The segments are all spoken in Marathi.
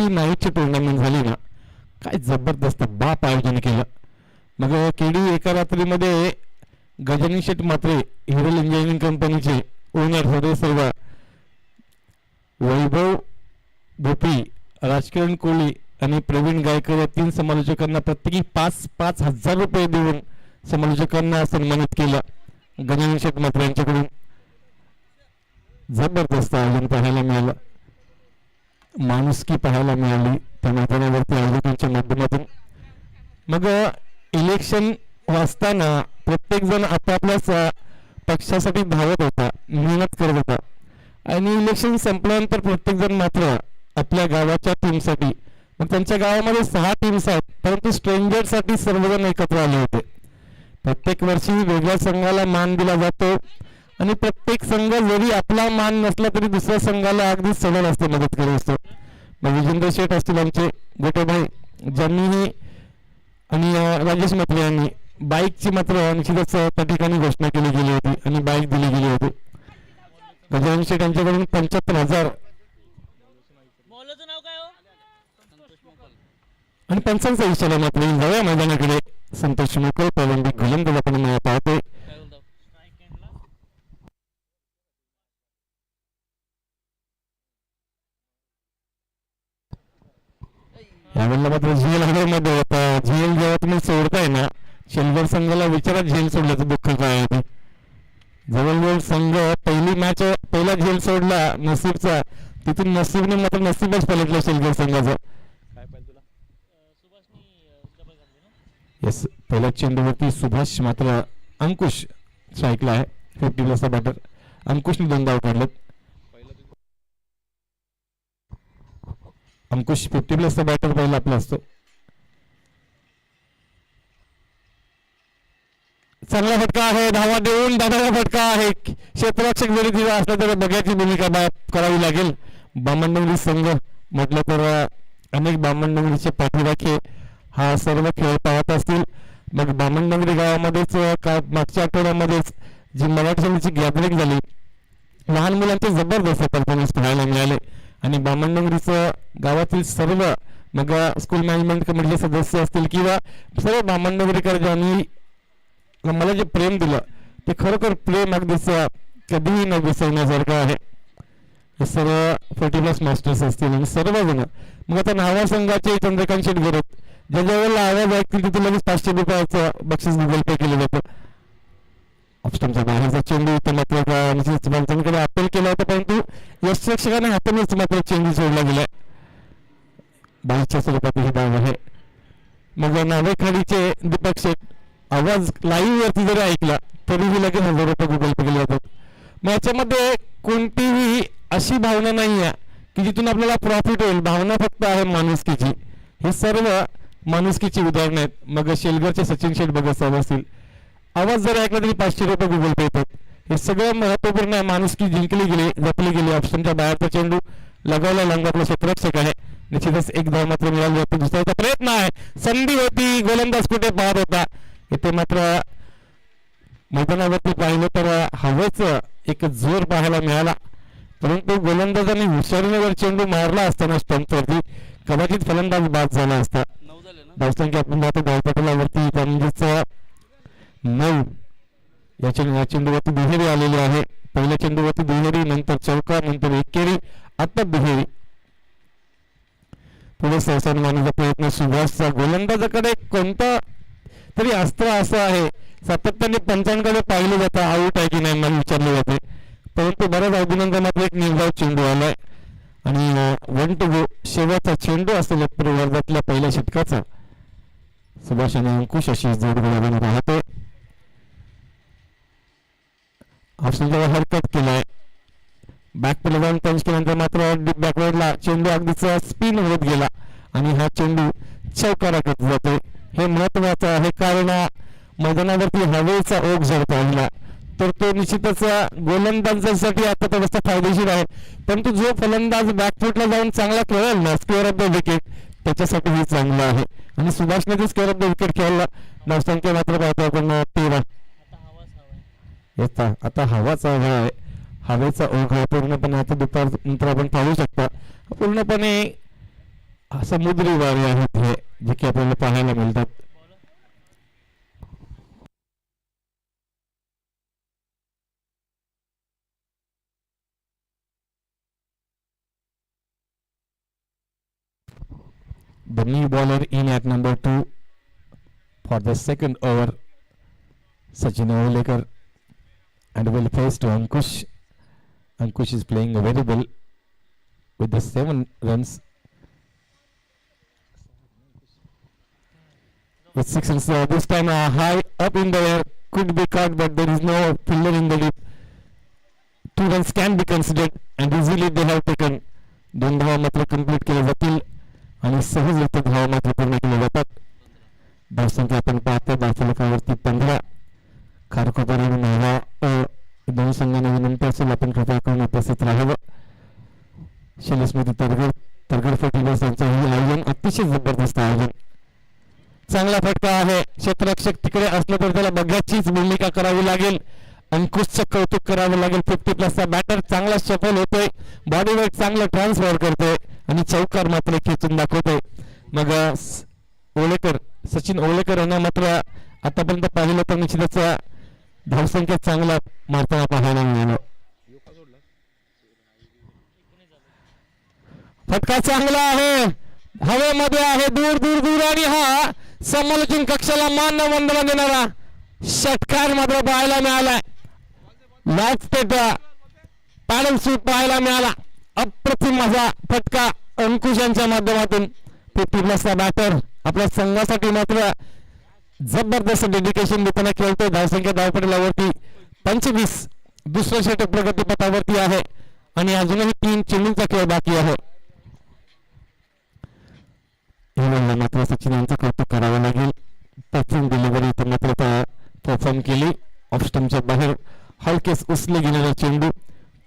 नाईटची टुर्नामेंट झाली ना, काय जबरदस्त बाप आयोजन केलं. मग केडी एका रात्रीमध्ये गजानन शेठ म्हात्रे हिरल इंजिनिअरिंग कंपनीचे ओनर होते सर्व, वैभव भोपी, राजकिरण कोळी आणि प्रवीण गायकर या 3 समालोचकांना प्रत्येकी 5,000 रुपये देऊन समालोचकांना सन्मानित केलं गजानन शेठ म्हात्रे यांच्याकडून. जबरदस्त आयोजन पाहायला मिळालं, माणुसकी पाहायला मिळाली त्या मैदानावरती आयोजकांच्या माध्यमातून. मग इलेक्शन वाचताना प्रत्येक जण आपापल्या पक्षासाठी धावत होता, मेहनत करत होता आणि इलेक्शन संपल्यानंतर प्रत्येक जण मात्र आपल्या गावाच्या टीमसाठी, मग त्यांच्या गावामध्ये 6 टीम्स आहेत परंतु स्ट्रेंजरसाठी सर्वजण एकत्र आले होते. प्रत्येक वर्षी वेगळ्या संघाला मान दिला जातो आणि प्रत्येक संघ जरी आपला मान नसला तरी दुसऱ्या संघाला अगदी सडल असते मदत करत असतो. मग विजेंद्र शेठ असतील आमचे गोटेभाई, ज्यांनीही आणि राजेश म्हात्रे यांनी बाईकची मात्र निश्चितच त्या ठिकाणी घोषणा केली गेली होती आणि बाईक दिली गेली होती. गजानन शेठ यांच्याकडून 75,000 आणि पंचांचा इशारा मात्र नव्या मैदानाकडे. संतोष मोकळ प्रलंबित गोलंदाज आपण पाहतोय. यावेळेला मात्र झेल हवेमध्ये होता. झेल जेव्हा तुम्ही सोडताय ना, शेलवर संघाला विचारा झेल सोडल्याचं दुःख काय आहे. जवळजवळ संघ पहिला झेल सोडला नसीबचा, तिथून नसीबने मात्र नसीबच पलटलं शेलवर संघाचं. येस, पहिल्या चेंडूवरती सुभाष मात्र अंकुश स्ट्राईकला आहे. 50+ बॅटर अंकुशने 2 धावा काढलेत. अंकुश 50+ बॅटर पहिला आपला असतो. चांगला फटका आहे, धावा देऊन दादाचा फटका आहे. क्षेत्ररक्षक जरी तिला असला तर बघायची भूमिका करावी लागेल. बामणडोंगरी संघ म्हटलं तर अनेक बामणडोंगरीचे पाठीराखे हा सर्व खेळ पाहत असतील. मग बामणडोंगरी गावामध्येच मागच्या आठवड्यामध्येच जी मराठी शाळेची गॅदरिंग झाली, लहान मुलांचे जबरदस्त परफॉर्मन्स पाहायला मिळाले आणि बामणडोंगरीचं गावातील सर्व मग स्कूल मॅनेजमेंट कमिटीचे सदस्य असतील किंवा सर्व बामणडोंगरीकर ज्यांनी मला जे प्रेम दिलं ते खरोखर प्रेम अगदीच कधीही न विसरण्यासारखं आहे. हे सर्व 40+ मास्टर्स असतील आणि सर्वजण. मग आता नावा संघाचे चंद्रकांत शेठ गोरे ज्या ज्यावेळेला आवाज ऐकतील तिथे लगेच 500 रुपयाचं बक्षीस गुगल पे केलं जातं. ऑप्शनच्या बाहेरचा चेंडू इथं मात्र पंचांकडे अपील केला होता परंतु यशरक्षकाने हातानेच मात्र चेंडू सोडला गेलाय. 22च्या स्वरूपात ही धाव आहे. मग नावेखाडीचे दीपक शेठ आवाज लाईव्ह वरती जरी ऐकला तरीही लगेच 1000 रुपये गुगल पे केले जातात. मग याच्यामध्ये कोणतीही अशी भावना नाही आहे की जिथून आपल्याला प्रॉफिट होईल. भावना फक्त आहे माणुसकीची. हे सर्व माणुसकीची उदाहरणं आहेत. मग शेलगरचे सचिन शेठ बघत साहेब असतील, आवाज जर ऐकला तरी 500 रुपये गुगल पे येतात. हे सगळं महत्वपूर्ण आहे. माणुसकी जिंकली गेली, जपली गेली. ऑप्शनच्या बाहेरचा चेंडू लगावला लागला. आपला क्षेत्ररक्षक आहे, निश्चितच एक धाव मात्र मिळाली होती. दुसऱ्याचा प्रयत्न आहे, संधी होती, गोलंदाज कुठे पाहत होता. इथे मात्र मैदानावरती पाहिलं तर हवेच एक जोर पाहायला मिळाला परंतु गोलंदाजांनी हुशारीवर चेंडू मारला असताना स्टंपवरती कदाचित फलंदाज बाद झाला असता. धावसंख्या आपण पाहतो धावपटलावरती म्हणजेच 9. या चेंडूवरती दुहेरी आलेली आहे. पहिल्या चेंडूवरती दुहेरी, नंतर चौका, नंतर एकेरी, आता दुहेरी. पुढे सहसान मारण्याचा प्रयत्न सुभाषचा. गोलंदाजाकडे कोणता तरी अस्त्र असं आहे, सातत्याने पंचांकडे पाहिले जातं आऊट आहे की नाही मला विचारले जाते परंतु बऱ्याच अभिनंदनात एक निर्धाव चेंडू आलाय आणि 1 to go शेवटचा चेंडू असेल वर्गातल्या पहिल्या षटकाचा. सुभाष आणि अंकुश अशी जोड गोळा राहतो. ऑप्शनच्या हरकत केलाय. बॅककडे जाऊन पंच केल्यानंतर मात्र बॅकवर्डला चेंडू अगदीच स्पिन होत गेला आणि हा चेंडू चौकाराकडे जातोय. हे महत्वाचं आहे कारण मैदानावरती हवेचा ओघ जर पाहिला तर तो निश्चितच गोलंदाजांसाठी आता थोडासा फायदेशीर आहे परंतु जो फलंदाज बॅकफुटला जाऊन चांगला खेळेल ना स्क्वेअर ऑफ द विकेट त्याच्यासाठी हे चांगलं आहे आणि सुभाषने जे स्क्वेअर ऑफ द विकेट खेळला. धावसंख्या मात्र पाहतो आपण 13. आता हवाचा हवा आहे. हवेचा ओघ हा पूर्णपणे आता दुपारनंतर आपण पाहू शकता पूर्णपणे समुद्री वारे आहेत हे जे की आपल्याला पाहायला मिळतात. The new bowler in at number 2 for the second over, Sachin Avolekar, and will face to Ankush. Ankush is playing very well with the 7 runs. With 6 runs, this time high up in the air could be caught, but there is no fielder in the deep. 2 runs can be considered and easily they have taken. 2 धावा मात्र कंप्लीट केले जातील आणि सहजरित्या धावा मात्र पूर्ण केले जातात. धावसंख्या आपण पाहतो धावफलकावरती 15. खारकोपर आणि महिला दोन संघांना विनंती असेल आपण कृपया करून उपस्थित राहावं. शैलेशमती तरगड फर्टिलायझर्स यांचं हे आयोजन अतिशय जबरदस्त आयोजन. चांगला फटका आहे. क्षेत्ररक्षक तिकडे असलं तर त्याला बघ्याचीच भूमिका करावी लागेल. अंकुशचं कौतुक करावं लागेल. 50+ बॅटर चांगला सफल होतोय. बॉडी वेट चांगलं ट्रान्सफर करतोय आणि चौकार मात्र खेचून दाखवतोय. मग सचिन ओवलेकर यांना मात्र आतापर्यंत पाहिलं तर निश्चितच धावसंख्या चांगला मारताना पाहायला मिळालं. फटका चांगला आहे. हवेमध्ये आहे दूर दूर दूर आणि हा समालोचन कक्षाला मान वंदना देणारा षटकार मात्र पाहायला मिळालाय. लास्ट पॅडल सूट पाहायला मिळाला. अप्रतिम माझा फटका अंकुश यांच्या माध्यमातून. 50+ बॅटर आपल्या संघासाठी मात्र जबरदस्त डेडिकेशन देताना खेळतोय. धावसंख्या धावपटलावरती 25. दुसरं षटक प्रगतीपथावरती आहे आणि अजूनही 3 चेंडूंचा खेळ बाकी आहे. मात्र सचिन यांचं कौतुक करावं लागेल. परफॉर्म डिलिव्हरी तर मात्र परफॉर्म केली. ऑफ स्टंपच्या बाहेर हलकेस उचले गेलेला चेंडू.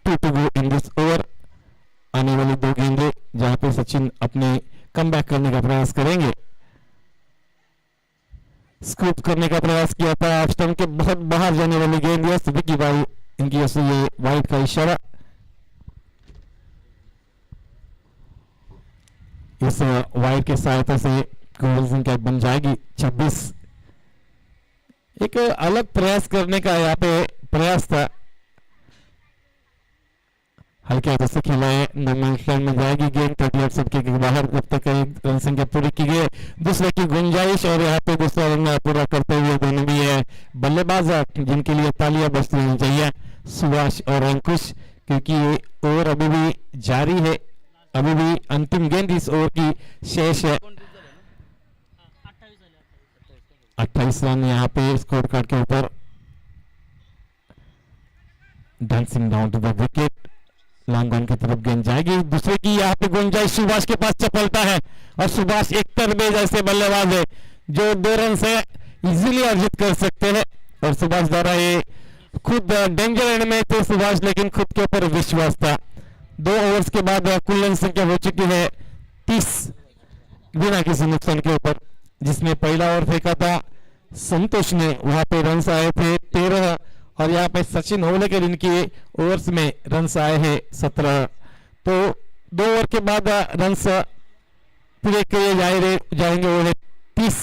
2 to go in this over. आने वाले 2 गेंदे जहां पे सचिन अपने कम बैक करने का प्रयास करेंगे. स्कूप करने का प्रयास किया था. ऑफ स्टंप के बहुत बाहर जाने वाली गेंद यह विकी भाई इनकी वजह से ये वाइड का इशारा. इस वाइड के सहायता से गोल्डन संख्या बन जाएगी 26. एक अलग प्रयास करने का यहाँ पे प्रयास था. हल्के हाथों से खेला है. नॉर्मल में जाएगी गेंद 38 सबके बाहर. जब तक रन संख्या पूरी की गई. दूसरे की गुंजाइश और यहाँ पे दूसरा रन पूरा करते हुए दोनों भी है बल्लेबाज जिनके लिए तालियां बजती होनी चाहिए. सुभाष और अंकुश, क्योंकि ओवर अभी भी जारी है. अभी भी अंतिम गेंद इस ओवर की शेष है. 28 रन यहाँ पे स्कोर कार्ड के ऊपर. Dancing down to the wicket. Long on की तरफ गेंद जाएगी. दूसरे की यहाँ पे गुंजाइश. सुभाष के पास चपलता है और सुभाष एक तरबेज ऐसे बल्लेबाज है जो 2 रन से इजीली अर्जित कर सकते हैं. और सुभाष द्वारा ये खुद डेंजर एंड में थे सुभाष, लेकिन खुद के ऊपर विश्वास था. 2 ओवर्स के बाद कुल रन संख्या हो चुकी है 30 बिना किसी नुकसान के ऊपर. जिसमें पहला ओवर फेंका था संतोष ने, वहां पे रन आए थे 13 और यहाँ पे सचिन ओवलेकर इनके ओवर्स में रन आए हैं 17. तो 2 ओवर के बाद रन पूरे किए जाएंगे वो है 30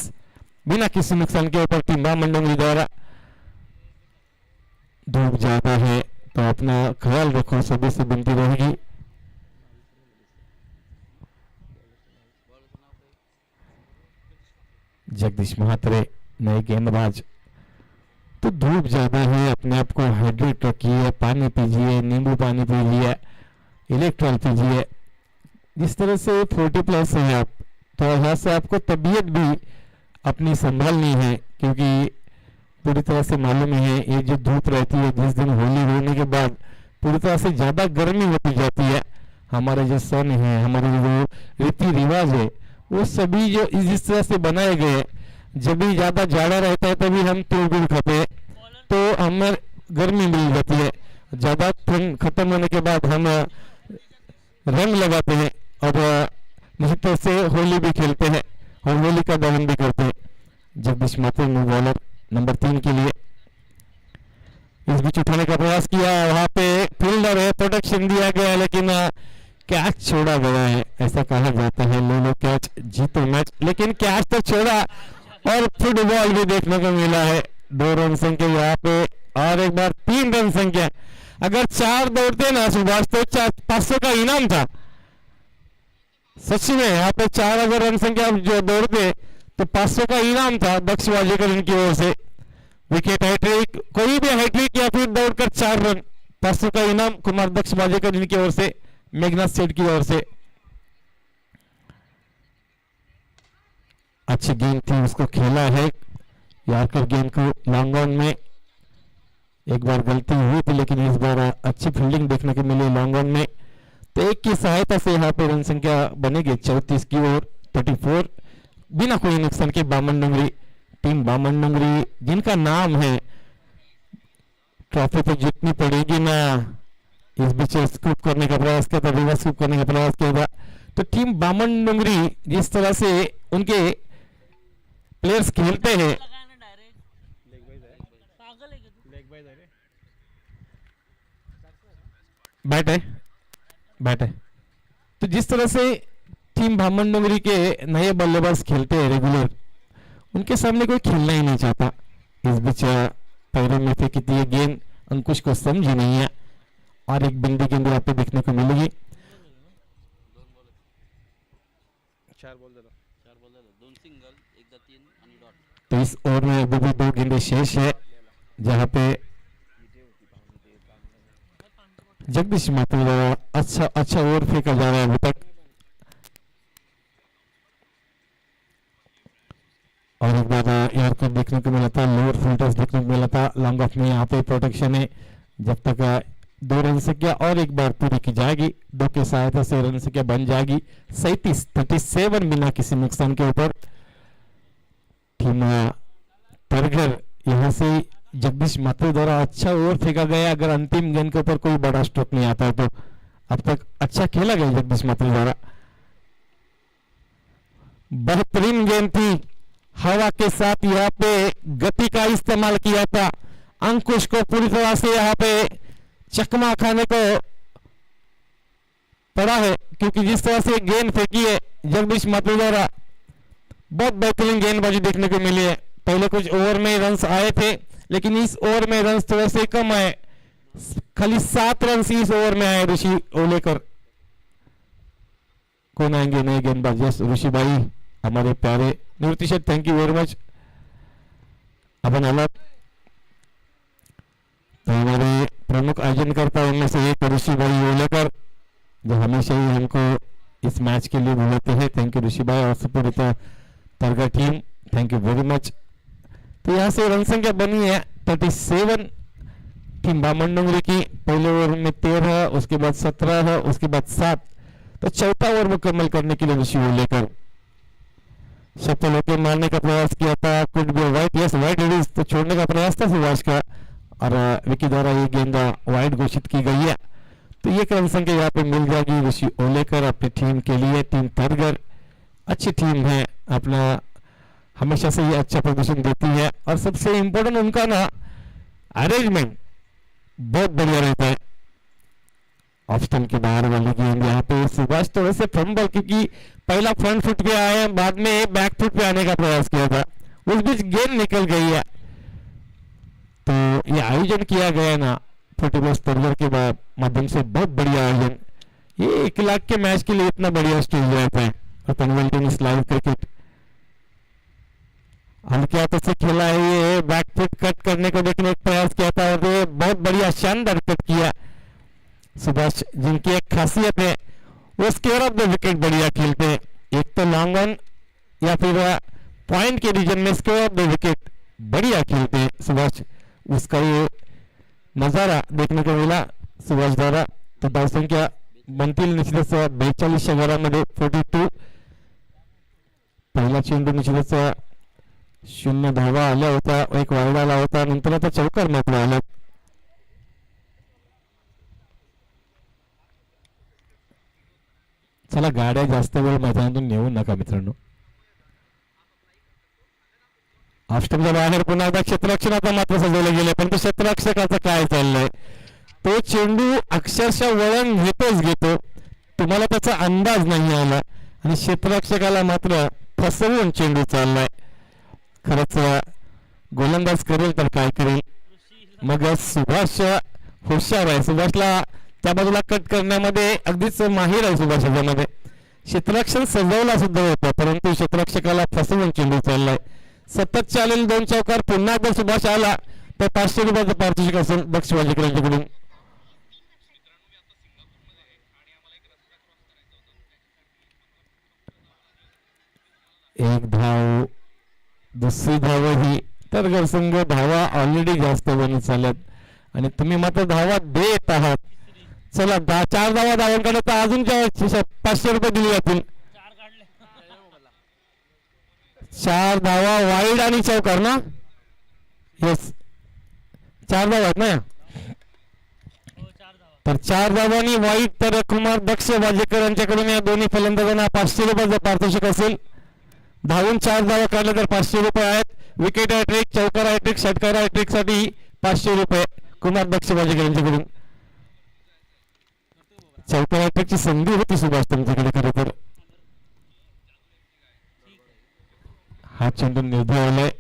बिना किसी नुकसान के ऊपर. टीम मंडोंगरी द्वारा. धूप ज्यादा है तो अपना ख्याल रखो, सभी से विनती रहेगी. जगदीश महात्रे नए गेंदबाज. तो धूप ज्यादा है, अपने आप को हाइड्रेट रखिए. पानी पीजिए, नींबू पानी पीजिए, इलेक्ट्रॉल पीजिए. जिस तरह से 40+ है आप, तो यहाँ से आपको तबीयत भी अपनी संभालनी है, क्योंकि पूरी तरह से मालूम है ये जो धूप रहती है जिस दिन होली होने के बाद पूरी तरह से ज्यादा गर्मी होती जाती है. हमारे जो सन है, हमारे जो रीति रिवाज है, वो सभी जो इस तरह से बनाए गए. जब भी ज्यादा जाड़ा रहता है तभी हम तिल गुड़ खाते हैं, तो हमें गर्मी मिल जाती है. ज्यादा ठंड खत्म होने के बाद हम रंग लगाते हैं और निश्चित तरह से होली भी खेलते हैं और होली का दहन भी करते हैं. जगदीश माथे न्यू बॉलर नंबर 3 के लिए. इस बीच उठाने का प्रयास किया. वहां पे फील्डर है, प्रोटेक्शन दिया गया है, लेकिन कैच छोड़ा गया है, ऐसा कहा जाता है ले लो कैच जीतो मैच, लेकिन कैच तो छोड़ा और फुटबॉल भी देखने को मिला है। 2 रन संख्या यहाँ पे और एक बार 3 रन संख्या। अगर 4 दौड़ते ना सुभाष तो 500 का इनाम था। सच में यहाँ पे 4 अगर रन संख्या जो दौड़ते तो 500 का इनाम था दक्ष वाजेकर इनकी ओर से। विकेट हैट्रिक, कोई भी हैट्रिक या फिर दौड़कर 4 रन, 500 का इनाम कुमार दक्ष वाजेकर इनकी ओर से, मेघनाथ सेठ की ओर से। अच्छी गेंद थी, उसको खेला है यार्कर गेंद को लॉन्ग ऑन में। एक बार गलती हुई थी लेकिन इस बार अच्छी फील्डिंग देखने को मिली लॉन्ग ऑन में। तो एक की सहायता से यहाँ पे रन संख्या बनेगी 34 की ओर 34 बिना कोई नुकसान के। बामन डुंगरी टीम, बामन डुंगरी जिनका नाम है, ट्रॉफी तो जीतनी पड़ेगी ना। इस बीच स्कूप करने का प्रयास किया था, रिवर्स स्कूप करने का प्रयास किया था। तो टीम बामन डुंगरी जिस तरह से उनके प्लेयर्स खेलते हैं, बैट है बैट है, तो जिस तरह से टीम बामन डुंगरी के नए बल्लेबाज खेलते हैं रेगुलर, उनके सामने कोई खेलना ही नहीं चाहता। इस बीच पैरों में फेंकी थी गेंद, अंकुश को समझ ही नहीं है और एक बिंदी गेंद यहाँ पे देखने को मिलेगी। 4 बॉल दे दो 2 सिंगल 1 3 आणि डॉट। तो इस ओवर में अभी भी 2 गेंदें शेष है जहाँ पे जगदीश माथुर द्वारा अच्छा ओवर फेंका जा रहा है अभी तक। और एक बार यार्कर देखने को मिला था, लोअर फिल्टर्स देखने को मिला था। लॉन्ग ऑफ में यहाँ पे प्रोटेक्शन है जब तक 2 रन संख्या और एक बार पूरी की जाएगी, 2 की सहायता से रन संख्या बन जाएगी 37 बिना किसी नुकसान के ऊपर। टीम तरगर यहाँ से जगदीश माथुर द्वारा अच्छा ओवर फेंका गया। अगर अंतिम गेंद के ऊपर कोई बड़ा स्ट्रोक नहीं आता है तो अब तक अच्छा खेला गया जगदीश माथुर द्वारा। बेहतरीन गेंद थी, हवा के साथ यहाँ पे गति का इस्तेमाल किया था। अंकुश को पूरी तरह से यहाँ पे चकमा खाने को पड़ा है क्योंकि जिस तरह से गेंद फेंकी है जगदीश माथुर द्वारा, बहुत बेहतरीन गेंदबाजी देखने को मिली है। पहले कुछ ओवर में रन्स आए थे लेकिन इस ओवर में रन्स थोड़े से कम आए, खाली 7 रन इस ओवर में आए। ऋषि ओलेकर कौन आएंगे नए गेंदबाज? यस, ऋषि भाई हमारे प्यारे निवृत्ति शेठ, थैंक यू वेरी मच। अपन अलग तो हमारे प्रमुख आयोजनकर्ता उनमें से एक ऋषि भाई ओलेकर जो हमेशा ही हमको इस मैच के लिए बुलाते हैं। थैंक यू ऋषि भाई और सुपूरित तरगा team, thank you very much. तो यहाँ से रन संख्या बनी है 37 टीम बामन डुंगरी की। पहले ओवर में 13, उसके बाद 17, उसके बाद 7, तो चौथा ओवर मुकम्मल करने के लिए ऋषि ओलेकर शटल होकर मारने का प्रयास किया था। Could be wide, yes wide release, तो छोड़ने का प्रयास था सुभाष का और विकी द्वारा ये गेंद वाइड घोषित की गई है। तो ये रन संख्या यहाँ पे मिल जाएगी ऋषि ओलेकर अपनी टीम के लिए। टीम तरगर अच्छी टीम है, अपना हमेशा से ये अच्छा प्रदर्शन देती है और सबसे इम्पोर्टेंट उनका ना अरेंजमेंट बहुत बढ़िया रहता है। ऑफ स्टंप के बाहर वाली गेंद यहाँ पे सुभाष थोड़े से फंबल, क्योंकि पहला फ्रंट फुट पे आए, बाद में बैक फुट पे आने का प्रयास किया था, उस बीच गेंद निकल गई है। तो ये आयोजन किया गया ना फुटबॉल तरगर के माध्यम से, बहुत बढ़िया आयोजन। ये 1 लाख के मैच के लिए इतना बढ़िया स्टेज रहता है। और पनवेल टेनिस लाइव क्रिकेट हल्के हाथों से खेला है, ये बैक फुट कट करने को देखने का प्रयास किया था और ये बहुत बढ़िया शानदार कट किया सुभाष, जिनकी एक खासियत है वो स्क्वायर ऑफ द विकेट बढ़िया खेलते हैं। एक तो लॉन्ग ऑन या फिर पॉइंट के रीजन में स्क्वायर ऑफ द विकेट बढ़िया खेलते हैं सुभाष, उसका ये नजारा देखने को मिला सुभाष द्वारा। तो धाव संख्या बनतील निश्चितच 42 षटकारामध्ये 42, पहिला चेंडू निश्चितच 0 धावा आल्या होता, एक वाईड आला होता, नंतर आता चौकार मात्र आला। चला गाड्या जास्त वेळ मैदानातून नेऊ नका मित्रांनो। ऑफस्टंपच्या बाहेर पुन्हा एकदा क्षेत्ररक्षणाचा मात्र सजवले गेले, परंतु क्षेत्ररक्षकाचं काय चाललंय, तो चेंडू अक्षरशः वळण घेतो तुम्हाला त्याचा अंदाज नाही आला आणि क्षेत्ररक्षकाला मात्र फसवून चेंडू चाललाय. खरंच गोलंदाज करेल तर काय करेल. मग सुभाष हुशार आहे. सुभाषला त्या बाजूला कट करण्यामध्ये अगदीच माहीर आहे. सुभाष याच्यामध्ये क्षेत्ररक्षण सजवला सुद्धा होता, परंतु क्षेत्ररक्षकाला फसवून चेंडू चाललाय. सतत चालेल 2 चौकार. पुन्हा जर सुभाष आला तर 500 रुपयाचं पारितोषिक असेल दक्ष वाजेकर यांच्याकडून. एक धाव, दुसरी धाव ही तर घरसंघ धावा ऑलरेडी जास्त बनत चालत आणि तुम्ही मात्र धावा देत आहात. चला 4 धावा धावांकडे तर अजून 500 रुपये दिले जातील. 4 धावा वाईड आणि चौकार ना. येस 4 धावा आहेत ना. तर 4 धावांनी वाईड तर कुमार दक्ष वाजेकर यांच्याकडून या दोन्ही फलंदाजांना 500 रुपयाचं पारितोषिक असेल. धावून 4 धावा काढल्या तर 500 रुपये आहेत. विकेट हॅट्रिक, चौकार हॅट्रिक, षटकार हॅट्रिक साठी 500 रुपये कुमार दक्ष वाजेकर यांच्याकडून. चौकार हॅट्रिकची संधी होती सुभाष तुमच्याकडे खरं तर. हा चेंडू निर्धावलाय.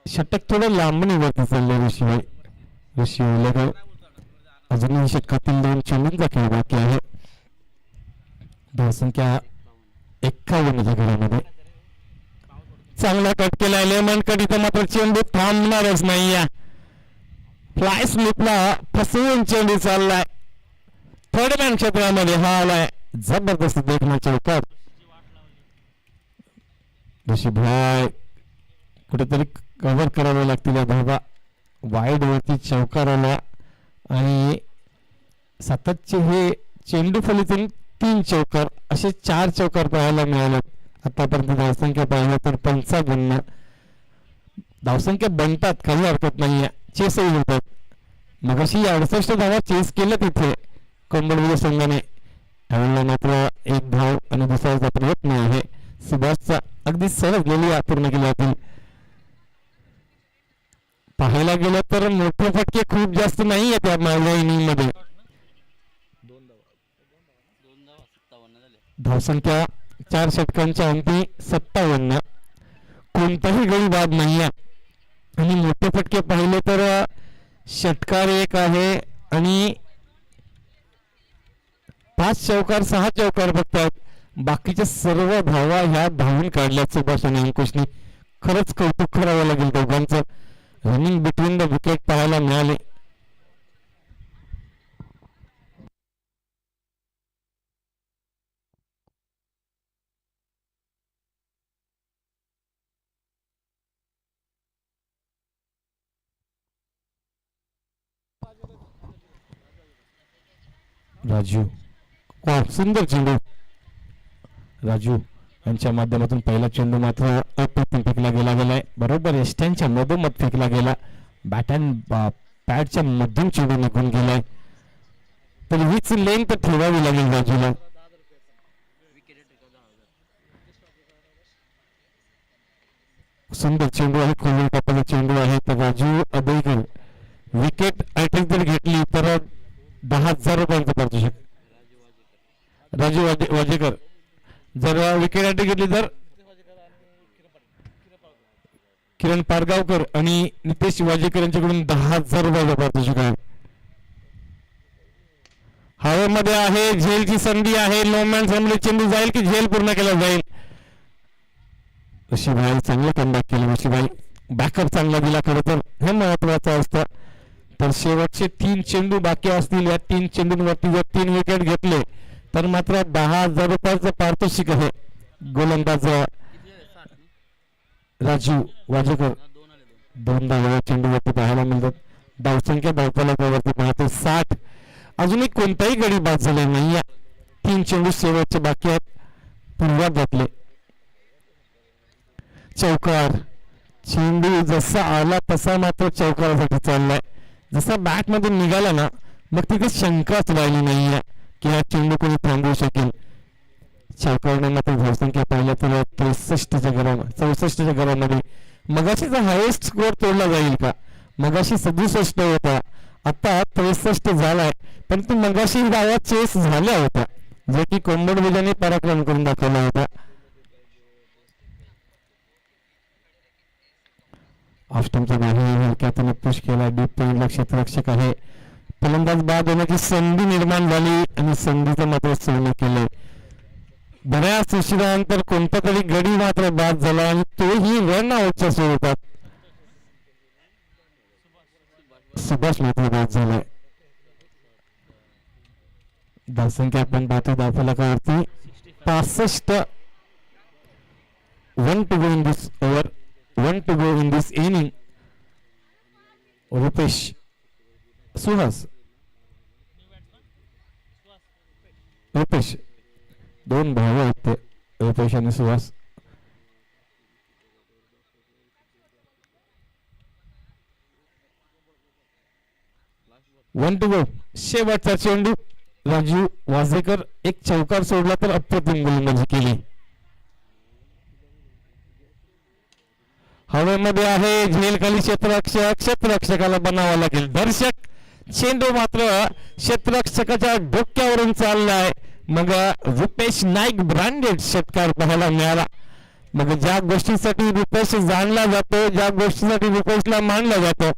षटक थोडं लांबणीवरती चाललंय ऋषी ओलेकर. अजूनही षटकातील 2 चेंडूंचा खेळ बाकी आहे. धावसंख्या 51 घरामध्ये. चांगला कट केला लेमन कट. इथं मात्र चेंडू थांबणारच नाही. फ्लाय स्लिपला फसवून चेंडू चाललाय. थर्ड मॅन क्षेत्रामध्ये हा आलाय. जबरदस्त देखणा चौकार. ऋषी भाई कुठेतरी कव्हर करावे लागतील या धावा. वाईड वरती चौकार आला आणि सततचे हे चेंडू फलीतून 3 चौकार असे 4 चौकार पाहायला मिळाले. आतापर्यंत धावसंख्या पाहिलं तर 55. धावसंख्या बनतात, काही हरकत नाहीये. चेसही होतात. मग अशी 68 धावा चेस केलं तिथे कोंबडविले संघाने. यावेळेला मात्र 1 धाव आणि दुसऱ्याचा प्रयत्न आहे सुभाषचा. अगदी सहज गेली पूर्ण केली जातील. पाहायला गेलं तर मोठे फटके खूप जास्त नाही आहेत या माझ्या इनिंग मध्ये. धावसंख्या 4 षटकांच्या अंती 57. कोणताही गडी बाद नाही आणि मोठे फटके पाहिले तर षटकार 1 आहे आणि 5 चौकार 6 चौकार फक्त आहेत. बाकीच्या सर्व धावा ह्या धावून काढल्यात सुभाष आणि अंकुशनी. खरंच कौतुक करावं लागेल दोघांचं. रनिंग बिटवीन द विकेट पाहायला मिळाले. राजू सुंदर चेंडू. राजू यांच्या माध्यमातून पहिला चेंडू मात्र अप्रतिम फेकला गेलाय. बरोबर एस्टॅनच्या मधोमध फेकला गेला. बॅट अँड पॅडच्या मधून चेंडू निघून गेलाय. तर हीच लेंथ ठेवावी लागेल राजूला. सुंदर चेंडू आहे. खोली टप्प्याचा चेंडू आहे. तर राजू अबेकर विकेट हॅट्रिक जर घेतली तर 10,000 रुपयांचं पारितोषिक. राजू वाजेकर जर विकेट हॅट्रिक घेतली तर किरण पारगावकर आणि नितेश वाजेकर यांच्याकडून 10,000 रुपयाचं पारितोषिक आहे. हवेमध्ये आहे. झेलची संधी आहे. नो मॅन समोर चेंडू जाईल की झेल पूर्ण केला जाईल. ऋषीभाई चांगलं कमबॅक केलं. ऋषीभाई बॅकअप चांगला दिला. खरं तर हे महत्वाचं असतं. तर शेवटचे 3 चेंडू बाकी असतील. या 3 चेंडूंवरती जर 3 विकेट घेतले तर मात्र 10,000 रुपयाचं पारितोषिक आहे. गोलंदाज राजू वाजेकर 2 धावा चेंडूवरती पाहायला मिळतात. धावसंख्या धावफलकावरती पाहतो 60. अजूनही कोणताही गडी बाद झाला नाही. 3 चेंडू शेवटचे बाकी आहेत. पूर्वात घातले. चौकार. चेंडू जसा आला तसा मात्र चौकारासाठी चाललाय. जसा बॅट मधून निघाला ना मग तिथे शंकाच राहिली नाहीये की हा चेंडू कोणी थांबवू शकेल. चौकारने मात्र धावसंख्या पाहिल्या तर 64च्या घरामध्ये. मगाशीचा हायेस्ट स्कोअर तोडला जाईल का. मगाशी 67 होता. आता 63 झालाय, पण तू मगाशी डावा चेस झाल्या होत्या, जे की कोंबड विजयाने पराक्रम करून दाखवला होता. ऑस्टमच्या बाहेर हलक्यातून पुश केला, डीप पॉइंटला क्षेत्ररक्षक आहे. फलंदाज बाद होण्याची संधी निर्माण झाली आणि संधीचं मात्र सोनं केलंय. बऱ्याच उशिरानंतर कोणता तरी गडी मात्र बाद झाला आणि तोही रन आउटच्या स्वरूपात. सुभाष मात्र बाद झालाय. धावसंख्या आपण पाहतो धावफलकावरती 65. 1 to go in this over, 1 to go in this inning. Rupesh Suhas Rupesh दोन भाव आहेत ते, रुपेश आणि सुहास. One to go. शेवटचा चेंडू. राजू वाजेकर एक चौकार सोडला तर अप्रतिम गोलंदाजी केली. हवेमध्ये आहे झेलखाली क्षेत्ररक्षक, क्षेत्ररक्षकाला बनावा लागेल दर्शक. चेंडू मात्र क्षेत्ररक्षकाच्या डोक्यावरून चाललाय. मग रुपेश नाईक ब्रँडेड षटकार पाहायला मिळाला. मग ज्या गोष्टीसाठी रुपेश जाणला जातो, ज्या गोष्टीसाठी रुपेशला मानलं जातं,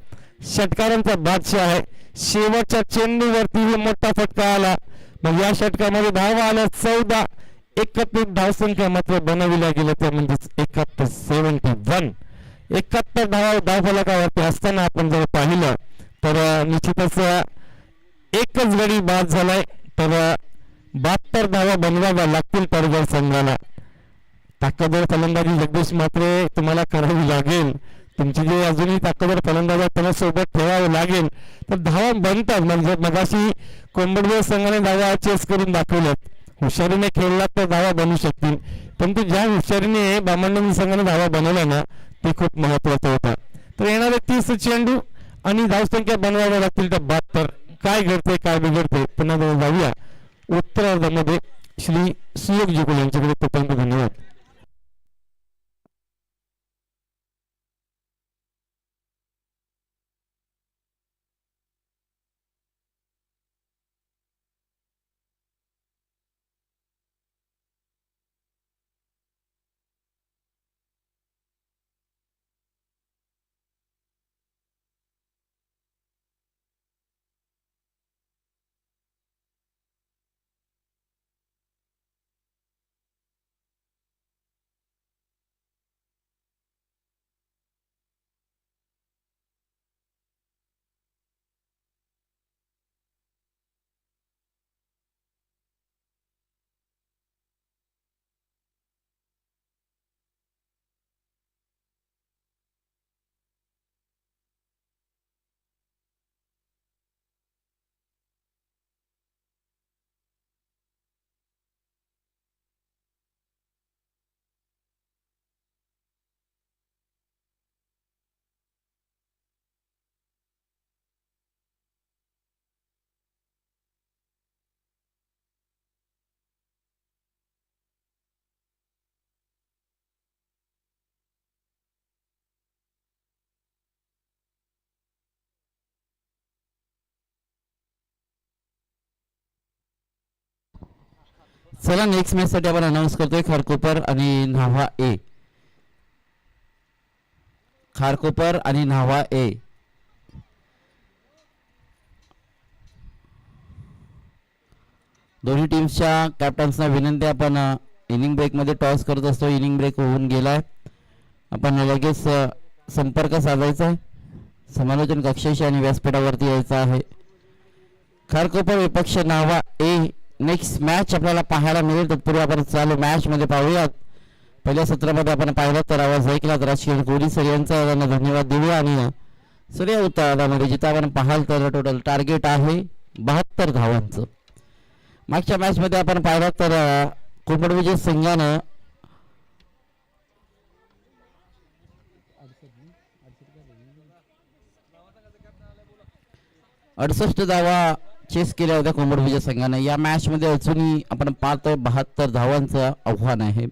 षटकारांचा बादशाह आहे. शेवटच्या चेंडूवरती मोठा फटका आला. मग या षटकामध्ये धावा आल्या 14. एकत्रित धावसंख्या मात्र बनविल्या गेल्या त्या म्हणजेच 71. 71 धावा धावफलकावरती असताना आपण जर पाहिलं तर निश्चितच एकच गडी बाद झालाय. तर 72 धावा बनवाव्या लागतील तरगर संघाला. ताकदवर फलंदाजी जगदीश मात्र तुम्हाला करावी लागेल. तुमची जे अजूनही ताकदवर फलंदाज आहेत त्यांना सोबत ठेवावं लागेल. तर धावा बनतात. म्हणजे मगाशी कोंबडवेल संघाने धावा चेस करून दाखवल्यात. हुशारीने खेळलात तर धावा बनू शकतील, परंतु ज्या हुशारीने बामणडोंगरी संघाने धावा बनवल्या ना ते खूप महत्वाचं होतं. तर येणारे 30 चेंडू आणि धावसंख्या बनवाव्या लागतील तर 72. काय घडते काय बिघडते पुन्हा जाऊया उत्तरार्धामध्ये श्री सुयोग जिकुल यांच्याकडे. तोपर्यंत धन्यवाद. चला नेक्स्ट मॅच साठी आपण अनाऊन्स करतोय खारकोपर आणि न्हावा ए. खारकोपर आणि न्हावा ए. दोन्ही टीम्सच्या कॅप्टन्सना विनंती, आपण इनिंग ब्रेक मध्ये टॉस करत असतो. इनिंग ब्रेक होऊन गेलाय, आपण लगेच संपर्क साधायचा आहे. समालोचन कक्षाशी आणि व्यासपीठावरती यायचं आहे. खारकोपर विपक्ष न्हावा ए. नेक्स्ट मॅच आपल्याला पाहायला मिळेल. तत्पूर्वी आपण चालू मॅच मध्ये पाहूयात. पहिल्या सत्रामध्ये आपण पाहिलं तर आवाज ऐकला तर राजकीय कोहली सर यांचा धन्यवाद देऊया. आणि सूर्य उत्तरामध्ये जिथं आपण पाहाल तर टोटल टार्गेट आहे 72 धावांचं. मागच्या मॅच मध्ये आपण पाहिलं तर कोंबड विजय संघानं 68 धावा चेस केल्या होत्या कोंबड विजय संघाने. या मॅच मध्ये अजूनही आपण पाहतोय 72 धावांचं आव्हान आहे.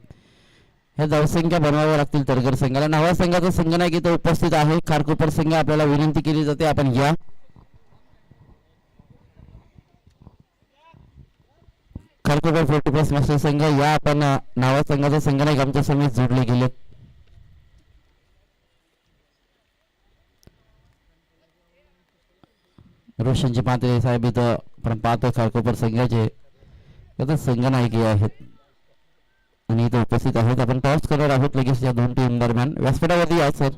ह्या धावसंख्या बनवाव्या लागतील तरगर संघाला. न्हावा संघाचा संघनायक इथं उपस्थित आहे. खारकोपर संघ आपल्याला विनंती केली जाते आपण या. खरकोपर 40+ मास्टर संघ या आपण नावा संघाचा संघ नाही आमच्या समेत जोडले गेले. रोशनजी पात्रे साहेब इथं आपण पाहतो खरकोपर संघाचे आता संघ नायकी आहेत आणि इथे उपस्थित आहेत. आपण टॉस करणार आहोत लगेच या दोन टीम दरम्यान. व्यासपीठावरती या सर.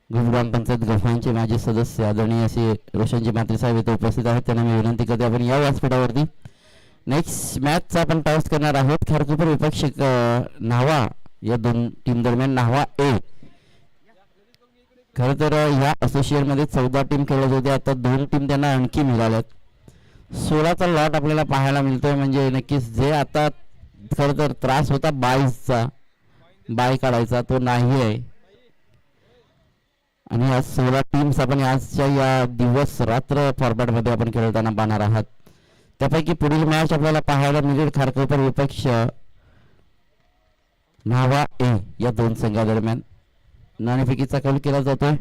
ग्रामपंचायत गव्हाणचे माजी सदस्य आदरणीय असे रोशनजी मात्रे साहेब इथे उपस्थित आहेत. त्यांना मी विनंती करते आपण या व्यासपीठावरती. नेक्स्ट मॅचचा आपण टॉस करणार आहोत. खरकोपर विपक्ष न्हावा या दोन टीम दरम्यान. न्हावा ए खरं तर ह्या असोसिएट मध्ये 14 टीम खेळत होते. आता 2 टीम त्यांना आणखी मिळाल्यात. 16चा लॉट आपल्याला पाहायला मिळतोय. म्हणजे नक्कीच जे आता खरं तर त्रास होता 22चा बाय काढायचा तो नाही आहे. आणि आज 16 टीम्स आपण आजच्या या दिवस रात्र फॉर्मॅटमध्ये आपण खेळताना पाहणार आहात. त्यापैकी पुढील मॅच आपल्याला पाहायला मिळेल खरकोपर विपक्ष न्हावा ए या दोन संघादरम्यान. नाणेफेकीचा कौल केला जातोय.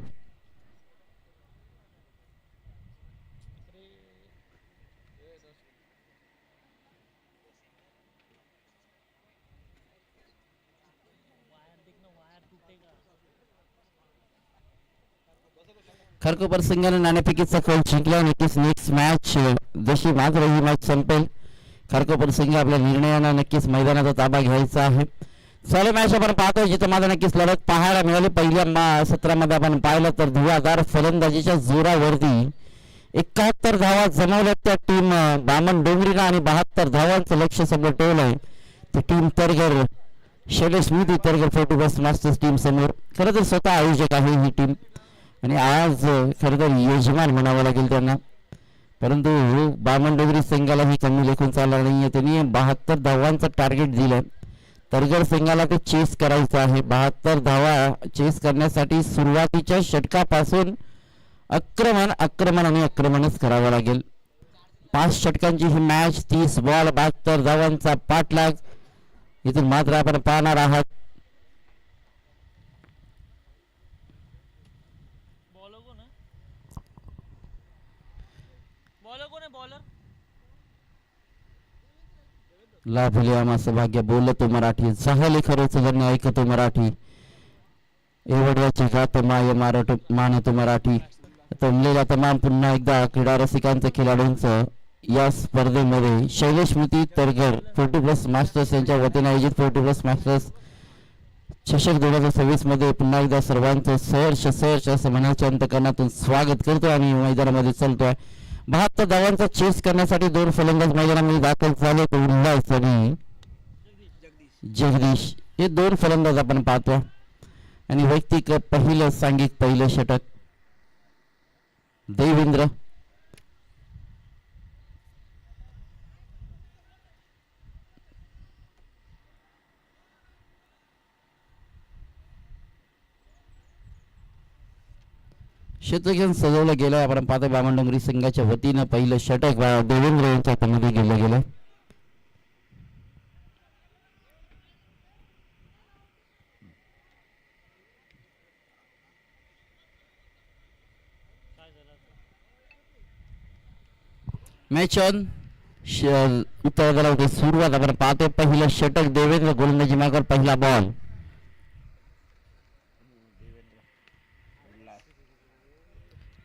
खरकोपर संघाने नाणेफेकीचा कौल जिंकला. नक्कीच नेक्स्ट मॅच जशी मात्र ही मॅच संपेल खरकोपर संघ आपल्या निर्णयानं नक्कीच मैदानाचा ताबा घ्यायचा आहे. चालू मॅच आपण पाहतोय जिथं माझा नक्कीच लढत पाहायला मिळाली. पहिल्या सत्रामध्ये आपण पाहिलं तर धुवाधार फलंदाजीच्या जोरावरती 71 धावा जमवल्यात त्या टीम बामण डोंगरीला आणि 72 धावांचं लक्ष समोर ठेवलंय ती टीम तरगर शैलेश स्मृती तरगर 40+ मास्टर्स टीम समोर. खरं तर स्वतः आयोजक आहे ही टीम आणि आज खरं तर यजमान म्हणावं लागेल त्यांना. परंतु बामण डोंगरी संघाला ही कमी लेखून चालणार नाहीये. त्यांनी 72 धावांचं टार्गेट दिलंय. तरगर संघाला ते चेस करायचं आहे. 72 धावा चेस करण्यासाठी सुरुवातीच्या षटकापासून आक्रमणच करावं लागेल. 5 षटकांची ही मॅच. 30 बॉल 72 धावांचा पाठलाग इथून मात्र आपण पाहणार आहात. लाभले आम्हाचं भाग्य बोलतो मराठी झाले खरंच जण ऐकतो मराठी एवढ्याची गात माय मानतो मराठी. जमलेला तमाम पुन्हा एकदा क्रीडा रसिकांचं खेळाडूंचं या स्पर्धेमध्ये शैलेश स्मृती तरगर 40+ मास्टर्स यांच्या वतीने आयोजित 40+ मास्टर्स चषक 2026 मध्ये पुन्हा एकदा सर्वांचं सहर्ष असं मनाच्या अंतकरणातून स्वागत करतो आणि मैदानामध्ये चालतोय. 72 धावांचा चेस करण्यासाठी 2 फलंदाज मैदानामध्ये दाखल झाले. तो उल्हास आणि जगदीश हे 2 फलंदाज आपण पाहतो. आणि वैयक्तिक पहिलं षटक देवेंद्र क्षेत्रक्षण सजवलं गेलं. आपण पाहतो बामण डोंगरी संघाच्या वतीनं पहिलं षटक देवेंद्र यांच्या हातामध्ये गेलं गेलं. मॅच ऑन उत्तराला होते सुरुवात. आपण पाहतोय पहिलं षटक देवेंद्र गोलंदाजी मार्गावर पहिला बॉल.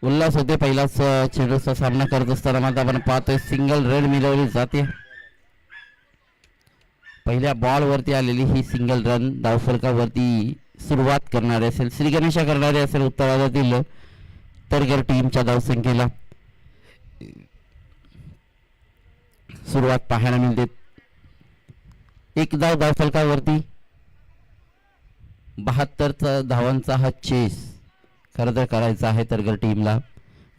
उल्हास होते पहिलाच चेंडूचा सामना करत असताना मात्र आपण पाहतोय सिंगल रन मिळवली जाते. पहिल्या बॉल वरती आलेली ही सिंगल रन धावफलकावरती सुरुवात करणारे असेल श्री गणेशा करणारे असेल उत्तरातील तरगर टीमच्या धावसंख्येला सुरुवात पाहायला मिळते. एक धावफलकावरती 72 धावांचा हा चेस खरं तर करायचा आहे तरगर टीमला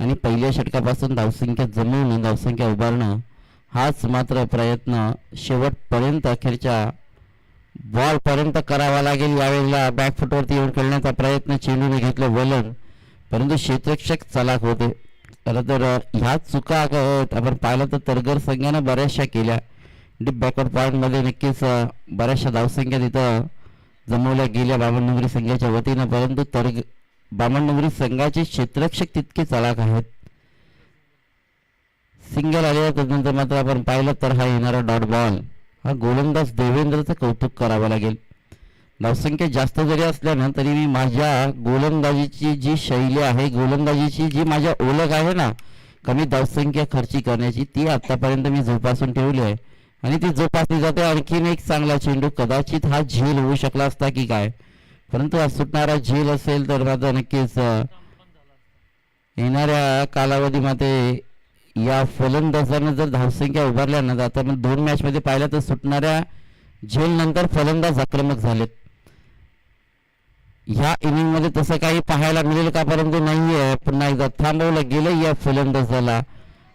आणि पहिल्या षटकापासून धावसंख्या जमवून धावसंख्या उभारणं हाच मात्र प्रयत्न शेवटपर्यंत अखेरच्या बॉल पर्यंत करावा लागेल. यावेळेला बॅकफुटवरती येऊन खेळण्याचा प्रयत्न चेंडूने घेतलं वलन परंतु क्षेत्ररक्षक चलाक होते. खरं तर ह्या चुका आपण पाहिलं तर तरगर संघानं बऱ्याचशा केल्या. डीप बॅकवर्ड पॉईंटमध्ये नक्कीच बऱ्याचशा धावसंख्या तिथं जमवल्या गेल्या बामण डोंगरी संघाच्या वतीनं परंतु बामणडोंगरी संघाचे क्षेत्ररक्षक तितके चलाक आहेत. सिंगल आले त्यानंतर मात्र आपण पाहिलं तर हा येणारा डॉट बॉल हा गोलंदाज देवेंद्रचं कौतुक करावं लागेल. धावसंख्या जास्त जरी असल्यानं तरी मी माझ्या गोलंदाजीची जी शैली आहे, गोलंदाजीची जी माझ्या ओळख आहे ना, कमी धावसंख्या खर्ची करण्याची, ती आतापर्यंत मी जोपासून ठेवली आहे आणि ती जोपासली जाते. आणखीन एक चांगला चेंडू कदाचित हा झेल होऊ शकला असता की काय, परंतु हा सुटणारा झेल असेल तर मात्र नक्कीच येणाऱ्या कालावधीमध्ये या फलंदाजांना जर धावसंख्या उभारल्या ना, आता आपण 2 मॅचमध्ये पाहिलं तर सुटणाऱ्या झेल नंतर फलंदाज आक्रमक झालेत. ह्या इनिंग मध्ये तसं काही पाहायला मिळेल का, परंतु नाहीये. पुन्हा एकदा थांबवलं गेलं या फलंदाजाला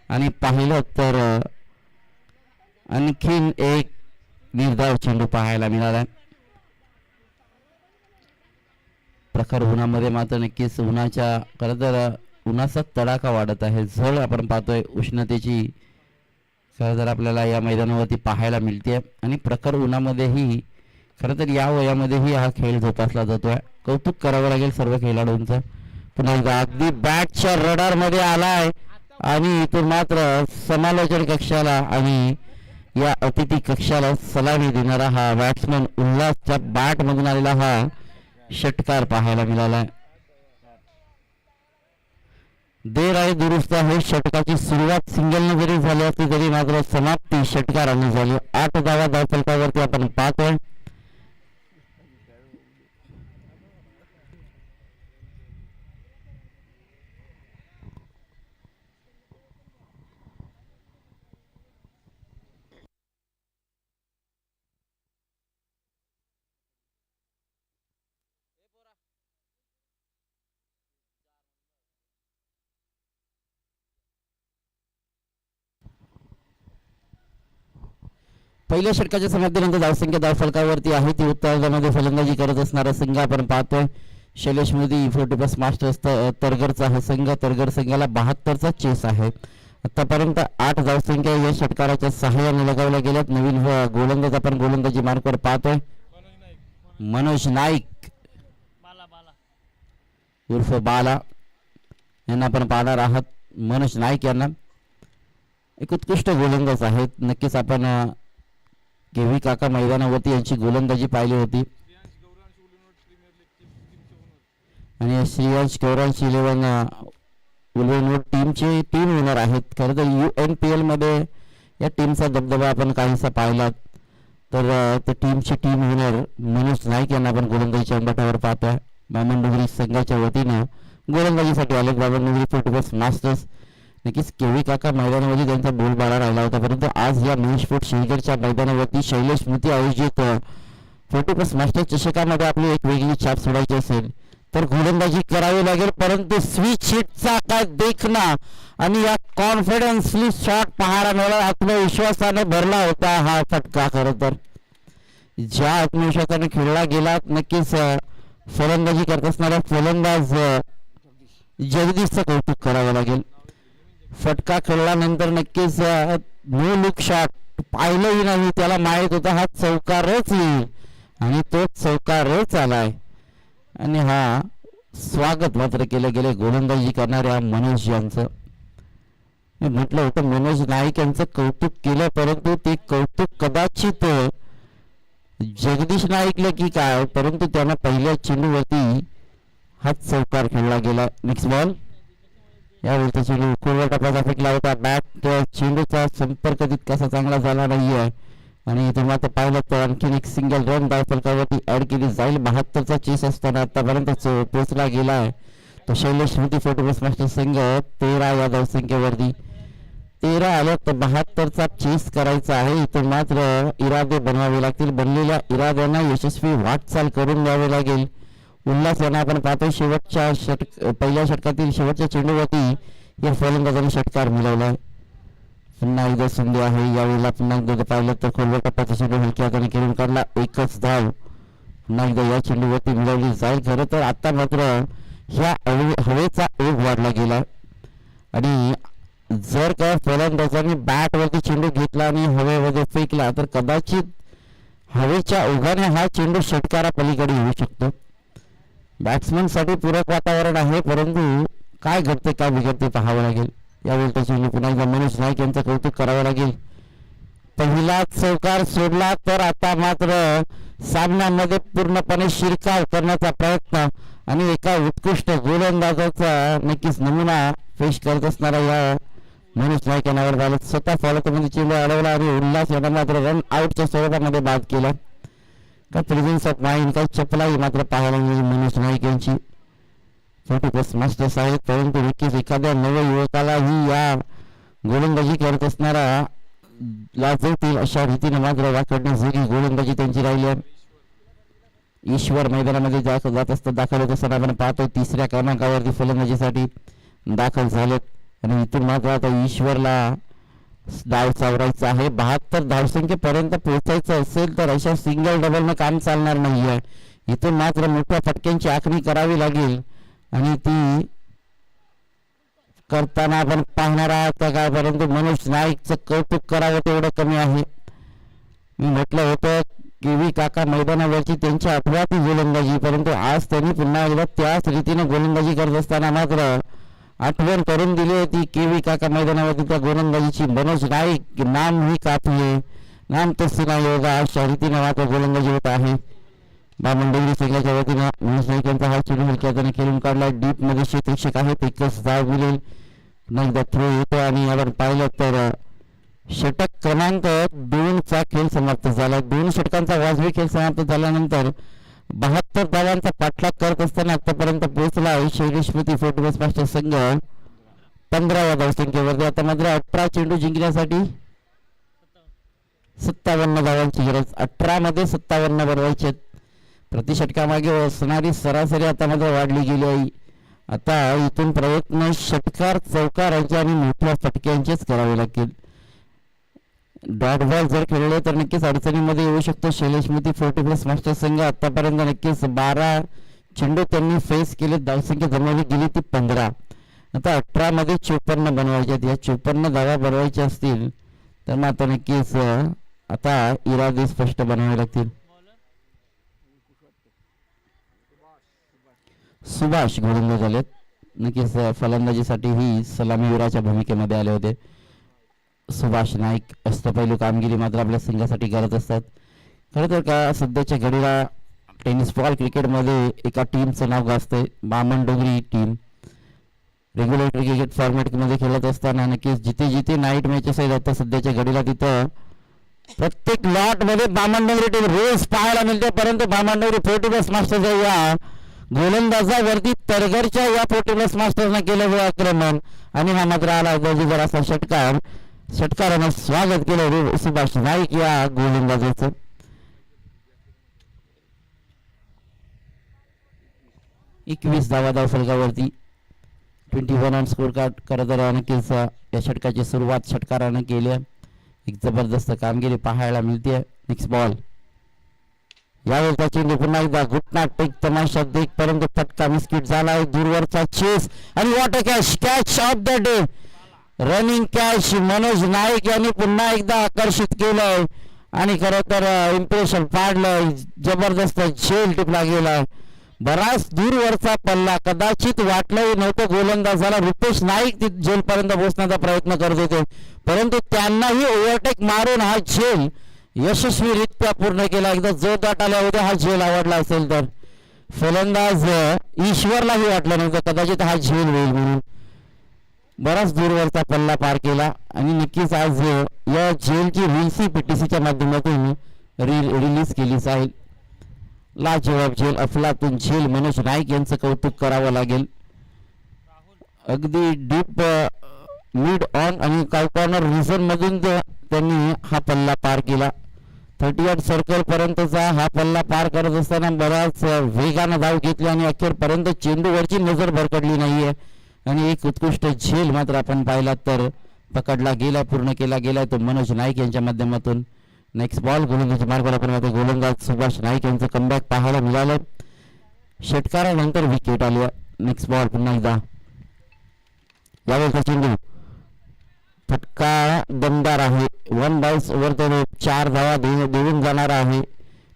आणि पाहिलं तर आणखीन एक निर्धाव चेंडू पाहायला मिळाला. प्रखर उन्हामध्ये मात्र नक्कीच उन्हाच्या खरं तर उन्हाचा तडाखा वाढत आहे. झळ आपण पाहतोय उष्णतेची खरं तर आपल्याला या मैदानावरती पाहायला मिळते आणि प्रखर उन्हामध्येही खरं तर या वयामध्येही हा खेळ जोपासला जातोय. कौतुक करावं लागेल सर्व खेळाडूंचं. पुन्हा एकदा अगदी बॅटच्या रडार मध्ये आलाय आणि इथून मात्र समालोचन कक्षाला आणि या अतिथी कक्षाला सलामी देणारा हा बॅट्समन उल्हासच्या बॅट मधून आलेला हा षटकार पाहायला मिळाला. देर आहे दुरुस्त आहे. षटकाची सुरुवात सिंगलने जरी झाली असली तरी मात्र समाप्ती षटकाराने झाली. 8 धावा धावफलकावरती आपण पाहतोय. पहिल्या षटकाच्या समाप्तीनंतर धावसंख्या धावफलकावरती आहे ती उत्तरार्धामध्ये फलंदाजी करत असणारा संघ आपण पाहतोय. शैलेश मोदी 40+ मास्टर्स तरगरचा हा संघ. तरगर संघाला 72चा चेस आहे. आतापर्यंत 8 धावसंख्या या षटकाराच्या सहाय्याने लगावल्या गेल्यात. नवीन गोलंदाज आपण गोलंदाजी मार्कवर पाहतोय. मनोज नाईक उर्फ बाला यांना आपण पाहणार आहात. मनोज नाईक यांना एक उत्कृष्ट गोलंदाज आहेत. नक्कीच आपण केव्ही काका मैदानावरती यांची गोलंदाजी पाहिली होती आणि श्रेयांश गौरांश 11 उलवेनवर टीमचे 3 विनर आहेत. खरं तर UNPL मध्ये या टीमचा दबदबा आपण काहीसा पाहिला तर टीमची टीम विनर मनोज नाईक यांना आपण गोलंदाजीच्या अंगठावर पाहतोय. बामणडोंगरी संघाच्या वतीनं गोलंदाजीसाठी आले बामणडोंगरी 40+ मास्टर्स. नक्कीच केव्ही काका मैदानावरती त्यांचा बोलबाला राहिला होता, परंतु आज या मेनस्पोर्ट शेलगरच्या मैदानावरती शैलेश स्मृती आयोजित 40+ मास्टर्स चषकामध्ये आपली एक वेगळी छाप सोडायची असेल तर गोलंदाजी करावी लागेल. परंतु स्विच हिटचा काय देखना आणि या कॉन्फिडन्सली शॉट पाहायला मिळाला. आत्मविश्वासाने भरला होता हा फटका. खरं तर ज्या आत्मविश्वासाने खेळला गेला नक्कीच फलंदाजी करत असणारा फलंदाज जगदीशचं कौतुक करावं लागेल. फटका खेळल्यानंतर नक्कीच नो लुक शॉट पाहिलंही नाही. त्याला माहित होता हा चौकारच येईल आणि तो चौकारच आलाय आणि हा स्वागत मात्र केलं गेले गोलंदाजी करणाऱ्या मनोज यांचं. मी म्हटलं होतं मनोज नाईक यांचं कौतुक केलं, परंतु ते कौतुक कदाचित जगदीश नाईकलं की काय, परंतु त्यांना पहिल्या चेंडूवरती हा चौकार खेळला गेला. नेक्स्ट बॉल यावेळी चेंडू कोरड्या टप्प्याचा फेकला होता. बॅट चेंडूचा संपर्क तितकासा चांगला झाला नाहीये आणि इथे मात्र पाहिलं तर आणखीन एक सिंगल रन धावफलकावरती ऍड केली जाईल. 72चा चेस असताना आतापर्यंत पोचला गेलाय तो शैलेश स्मृती 40+ मास्टर संघ 13 या धावसंख्येवरती. 13 आल्या तर 72चा चेस करायचा आहे. इथे मात्र इरादे बनवावे लागतील. बनलेल्या इराद्यांना यशस्वी वाटचाल करून द्यावे लागेल. उल्हास यांना आपण पाहतो शेवटच्या पहिल्या षटकातील शेवटच्या चेंडूवरती या फलंदाजाने षटकार मिळवलाय. पुन्हा एकदा संधी आहे. यावेळेला पुन्हा एकदा पाहिलं तर खोलवर टप्प्याचा चेंडू हलक्या हाताने खेळून काढला. एकच धाव पुन्हा एकदा या चेंडूवरती मिळवली जाईल. खरं तर आता मात्र ह्या हवेचा ओघ वाढला गेला आणि जर का फलंदाजाने बॅटवरती चेंडू घेतला आणि हवेमध्ये फेकला तर कदाचित हवेच्या ओघाने हा चेंडू षटकारा पलीकडे येऊ शकतो. बॅट्समन साठी पूरक वातावरण आहे, परंतु काय घडते काय बिघडते पाहावं लागेल. यावेळी त्याची पुन्हा एकदा मनोज नाईक यांचं कौतुक करावं लागेल. पहिला चौकार सोडला तर आता मात्र सामन्यामध्ये पूर्णपणे शिरकाव करण्याचा प्रयत्न आणि एका उत्कृष्ट गोलंदाजाचा नक्कीच नमुना पेश करत असणारा या मनोज नाईक यांना झालं. स्वतः फॉलोमध्ये चेंडू अडवला आणि उल्हास यांना मात्र रन आउटच्या स्वरूपामध्ये बाद केला. का प्रेझेन्स ऑफ माइंड काही चपलाही मात्र पाहायला मिळेल मनोज नाईक यांची. 40+ मास्टर्स आहेत, परंतु नक्कीच एखाद्या नवयुवकालाही या गोलंदाजी करत असणारा लाजवतील अशा रीतीने मात्र वाकडण्याजोगी गोलंदाजी त्यांची राहिली आहे. ईश्वर मैदानामध्ये जात असतात, दाखल होत असताना आपण पाहतो 3ऱ्या क्रमांकावरती फलंदाजीसाठी दाखल झालेत आणि इथून मात्र आता ईश्वरला डाव सावरायचा आहे. 72 धावसंख्येपर्यंत पोहोचायचं असेल तर अशा सिंगल डबलनं काम चालणार नाही आहे. इथून मात्र मोठ्या फटक्यांची आखणी करावी लागेल आणि ती करताना आपण पाहणार आहात काय, परंतु मनोज नाईकचं कौतुक करावं तेवढं कमी आहे. मी म्हटलं होतं केवी काका मैदानावरची त्यांच्या अपघाती गोलंदाजी, परंतु आज त्यांनी पुन्हा एकदा त्याच रीतीने गोलंदाजी करत असताना मात्र आठवण करून दिली होती केवी काका मैदानावरती त्या गोलंदाजीची. मनोज नाईक नाम ही काफी नाम तसे नाही होगा अशा रीतीने मात्र गोलंदाजी होत आहे. बामंडोंगरी संघाच्या वतीनं मनोज नाईक यांचा हा चेंडू हलक्या हाताने खेळून काढला. डीप मध्ये क्षेत्ररक्षक आहेत, एकच धाव मिळेल. पुन्हा एकदा थ्रो येतो आणि आपण पाहिलं तर षटक क्रमांक 2चा खेळ समाप्त झाला. 2 षटकांचा वाजवी खेळ समाप्त झाल्यानंतर 72 धावांचा पाठलाग करत असताना आतापर्यंत पोहोचला शैलेशमती फोर्टिबस मास्टर संघ 15व्या धावसंख्येवरती. आता मात्र 18 चेंडू जिंकण्यासाठी 57 धावांची गरज. 18 मध्ये 57 बनवायचे. प्रति षटकामागे असणारी सरासरी आता मात्र वाढली गेली आहे. आता इथून प्रयत्न षटकार चौकारांचे आणि मोठ्या फटक्यांचेच करावे लागतील. डॉट बॉल जर खेळले तर नक्कीच अडचणीमध्ये येऊ शकतो शैलेशमती 40+ मास्टर संघ. आतापर्यंत नक्कीच 12 चेंडू त्यांनी फेस केले, धावसंख्या जमवली गेली ती 15. आता 18 मध्ये 54 बनवायचे. या 54 धावा बनवायच्या असतील तर मात्र नक्कीच आता इरादे स्पष्ट बनवावे लागतील. सुभाष गोलंदाज झालेत, नक्कीच फलंदाजीसाठी ही सलामीवीराच्या भूमिकेमध्ये आले होते. सुभाष नाईक अष्टपैलू कामगिरी मात्र आपल्या संघासाठी करत असतात. खरं तर का सध्याच्या घडीला टेनिस बॉल क्रिकेटमध्ये एका टीमचं नाव गाजतंय, बामणडोंगरी टीम. रेग्युलर क्रिकेट फॉर्मॅटमध्ये खेळत असताना नक्कीच जिथे जिथे नाईट मॅचेस आहेत आता सध्याच्या घडीला तिथं प्रत्येक लॉटमध्ये बामणडोंगरी टीम रोज पाहायला मिळते. परंतु बामणडोंगरी 40+ मास्टर्स या गोलंदाजावरती तरघरच्या या 40+ मास्टरने केलेलं आक्रमण आणि हा मात्र आला गरजेवर असा षटकारानं स्वागत केलं सुभाष नाईक या गोलंदाजाचं. एकवीस धावा फलकावरती 21 रन स्कोर कार्ड करत नक्कीच या षटकाची सुरुवात षटकारानं केली. एक जबरदस्त कामगिरी पाहायला मिळते. नेक्स्ट बॉल यावेळी चेंडू पुन्हा एकदा घुटना टेक तमाशा देख, परंतु फटका मिस्किट झाला. दूरवरचा चेस आणि water catch of the day running catch Manoj Naik यांनी पुन्हा एकदा आकर्षित केलंय आणि खरं तर इम्प्रेशन पाडलंय. जबरदस्त झेल टिपला गेलाय. बराच दूरवरचा पल्ला, कदाचित वाटलंही नव्हतं गोलंदाजाला रुपेश नाईक झेलपर्यंत पोहोचण्याचा प्रयत्न करत होते, परंतु त्यांनाही ओव्हरटेक मारून हा झेल यशस्वीरित्या पूर्ण केला. एकदा जोरदार आल्या होत्या हा झेल आवडला असेल तर फलंदाज ईश्वरलाही वाटलं नव्हतं कदाचित हा झेल होईल म्हणून. बराच दूरवरचा पल्ला पार केला आणि नक्कीच आज या झेलची रील्स PTCच्या माध्यमातून रिलीज केली जाईल. लाजवाब झेल, अफलातून झेल मनोज नाईक यांचं कौतुक करावं लागेल. अगदी डीप मिड ऑन आणि कॉर्नर रिझन मधून त्यांनी हा पल्ला पार केला. 38 सर्कल पर्यंतचा हा पल्ला पार करत असताना बराच वेगानं धाव घेतली आणि अखेरपर्यंत चेंडूवरची नजर भरकडली नाहीये आणि एक उत्कृष्ट झेल मात्र आपण पाहिला तर पकडला गेला, पूर्ण केला गेला तो मनोज नाईक यांच्या माध्यमातून. नेक्स्ट बॉल गोलंदाजी मार्गावर आपण आता गोलंदाज सुभाष नाईक यांचं कमबॅक पाहायला मिळालं. षटकारानंतर विकेट आली. नेक्स्ट बॉल पुन्हा एकदा यावेळेचा चेंडू फटका दमदार आहे. 1 बाउन्स ओव्हर तो 4 धावा देऊन जाणार आहे.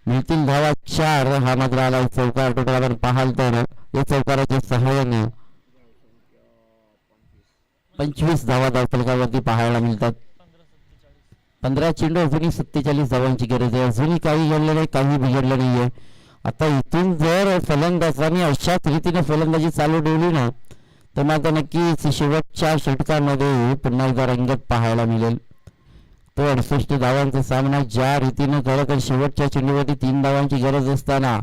मिळतील धावा 4. हा मात्र आला चौकार. टोटल आपण पाहाल तर या चौकाराच्या सहाय्याने 25 धावा धावफलकावरती पाहायला मिळतात. 15 चेंडू अजूनही 47 धावांची गरज आहे. अजूनही काही घडलं नाही, काही बिघडलं नाहीये. आता इथून जर फलंदाजांनी अशाच रीतीने फलंदाजी चालू ठेवली ना तर मात्र नक्कीच शेवटच्या षटकामध्ये पुन्हा एकदा रंगत पाहायला मिळेल. तो 68 धावांचा सामना ज्या रीतीनं खरं तर शेवटच्या चेंडूवरती 3 धावांची गरज असताना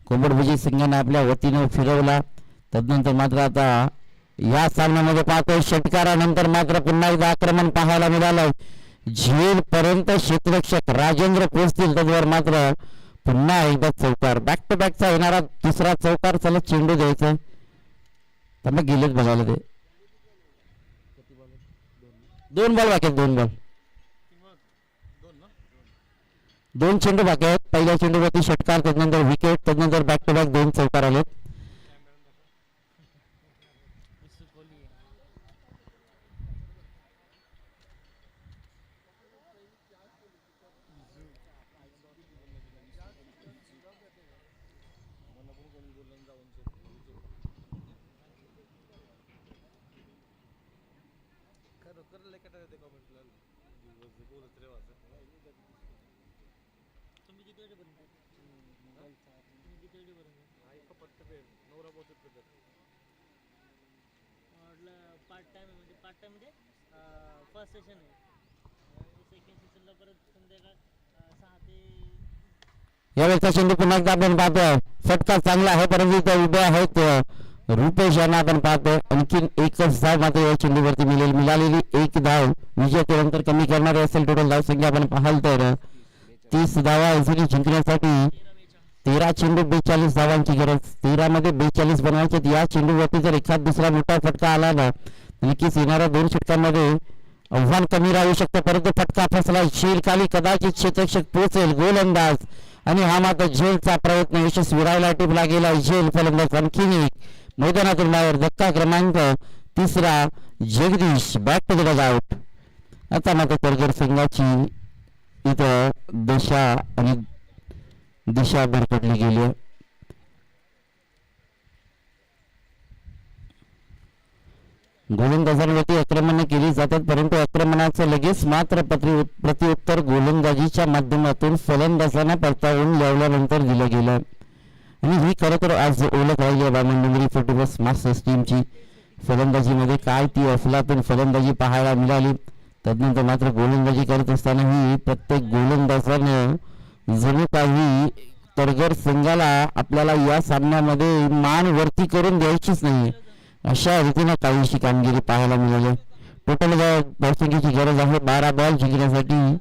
कोंबडभुजी संघाने आपल्या वतीनं फिरवला. तदनंतर मात्र आता या सामन्यामध्ये पाहतोय षटकारानंतर मात्र पुन्हा एकदा आक्रमण पाहायला मिळालं. झेल पर्यंत क्षेत्ररक्षक राजेंद्र पोहोचतील त्याच्यावर मात्र पुन्हा एकदा चौकार. बॅक टू बॅकचा येणारा दुसरा चौकार. चला चेंडू द्यायचा तर मग गेलेच बघायला ते 2 बॉल बाकी आहेत. 2 बॉल 2 चेंडू बाकी आहेत. पहिल्या चेंडूवरती षटकार, त्यानंतर विकेट, त्यानंतर बॅक टू बॅक 2 चौकार आलेत. फर्स्ट सेशन आहे. सेकंड सेशनला परत संध्याकाळ 6 ते यावेळेचा चेंडू पुन्हा एकदा आपण पाहतोय. फटका चांगला आहे परंतु इथे उभे आहेत रुपेश यांना आपण पाहतोय. आणखीन एकच धाव मात्र या चेंडूवरती मिळालेली 1 धाव विजयानंतर कमी करणारे असेल. टोटल धाव संख्या आपण पाहाल तर 30 धावा अजूनही जिंकण्यासाठी 13 चेंडू 42 धावांची गरज. 13 मध्ये 42 बनवायचे. या चेंडूवरती जर एखाद दुसरा मोठा फटका आला ना नक्कीच येणाऱ्या 2 षटकांमध्ये आव्हान कमी राहू शकतं. परंतु फटका फसला. झेल खाली कदाचित क्षेत्ररक्षक पोहोचेल. गोलंदाज आणि हा मात्र झेलचा प्रयत्न यशस्वी राहिला. टिपला गेला झेल फलंदाज. आणखीन एक मैदानातून बाहेर. धक्का क्रमांक 3 Jagdish back to the out. आता मात्र करगर संघाची इथं दिशा भरकटली गेली आहे. गोलंदाजांवरती आक्रमण केली जातात परंतु आक्रमणाचं लगेच मात्र प्रत्युत्तर गोलंदाजीच्या माध्यमातून फलंदाजांना परतावून लावल्यानंतर दिलं गेलं. आणि ही खरं तर आज ओळख राहिली आहे बामणडोंगरी फुटबॉल मास्टर्स टीमची. फलंदाजीमध्ये काय ती अफलातून फलंदाजी पाहायला मिळाली. तदनंतर मात्र गोलंदाजी करत असतानाही प्रत्येक गोलंदाजानं जणू काही करगर संघाला आपल्याला या सामन्यामध्ये मान वरती करून द्यायचीच नाही अशा रीतीने काहीशी कामगिरी पाहायला मिळाली. टोटल धावसंख्येची गरज आहे 12 बॉल जिंकण्यासाठी.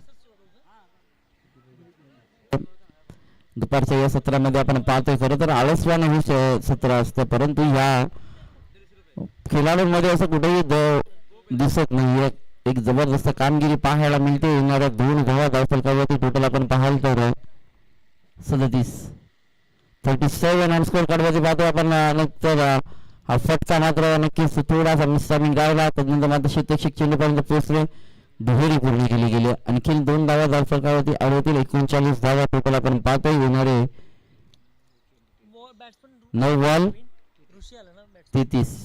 दुपारच्या या सत्रामध्ये आपण पाहतोय खरं तर आळसवान हे सत्र असतं परंतु ह्या खेळाडूंमध्ये असं कुठेही दिसत नाही. एक जबरदस्त कामगिरी पाहायला मिळते. येणाऱ्या 2 धावा धावफलकावरती टोटल आपण पाहाल तर 37 ऑन स्कोर कार्डवरती पाहतो आपण. नंतर हा फटका मात्र नक्कीच थोडासा मिसमिंग राहिला. त्यानंतर मात्र क्षेत्ररक्षक चेंडूपर्यंत पोहोचले. दुहेरी पूर्ण केली गेली. आणखीन 2 धावा धावफलकावरती आढळतील. 39 धावा टोटल आपण पाहतोय. येणारे 9 बॉल 33.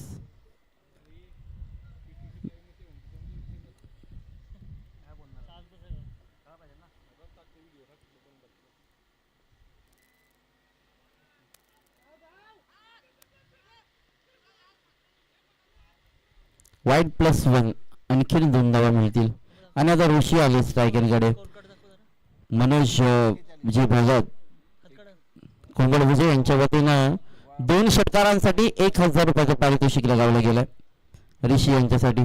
वाईट +1 आणखीन 2 धावा मिळतील. आणि आता ऋषी आले स्ट्रायकरकडे. मनोज जी भगत कोंबड विजय यांच्या वतीनं 2 षटकारांसाठी 1000 रुपयाचं पारितोषिक लगावलं गेलं ऋषी यांच्यासाठी.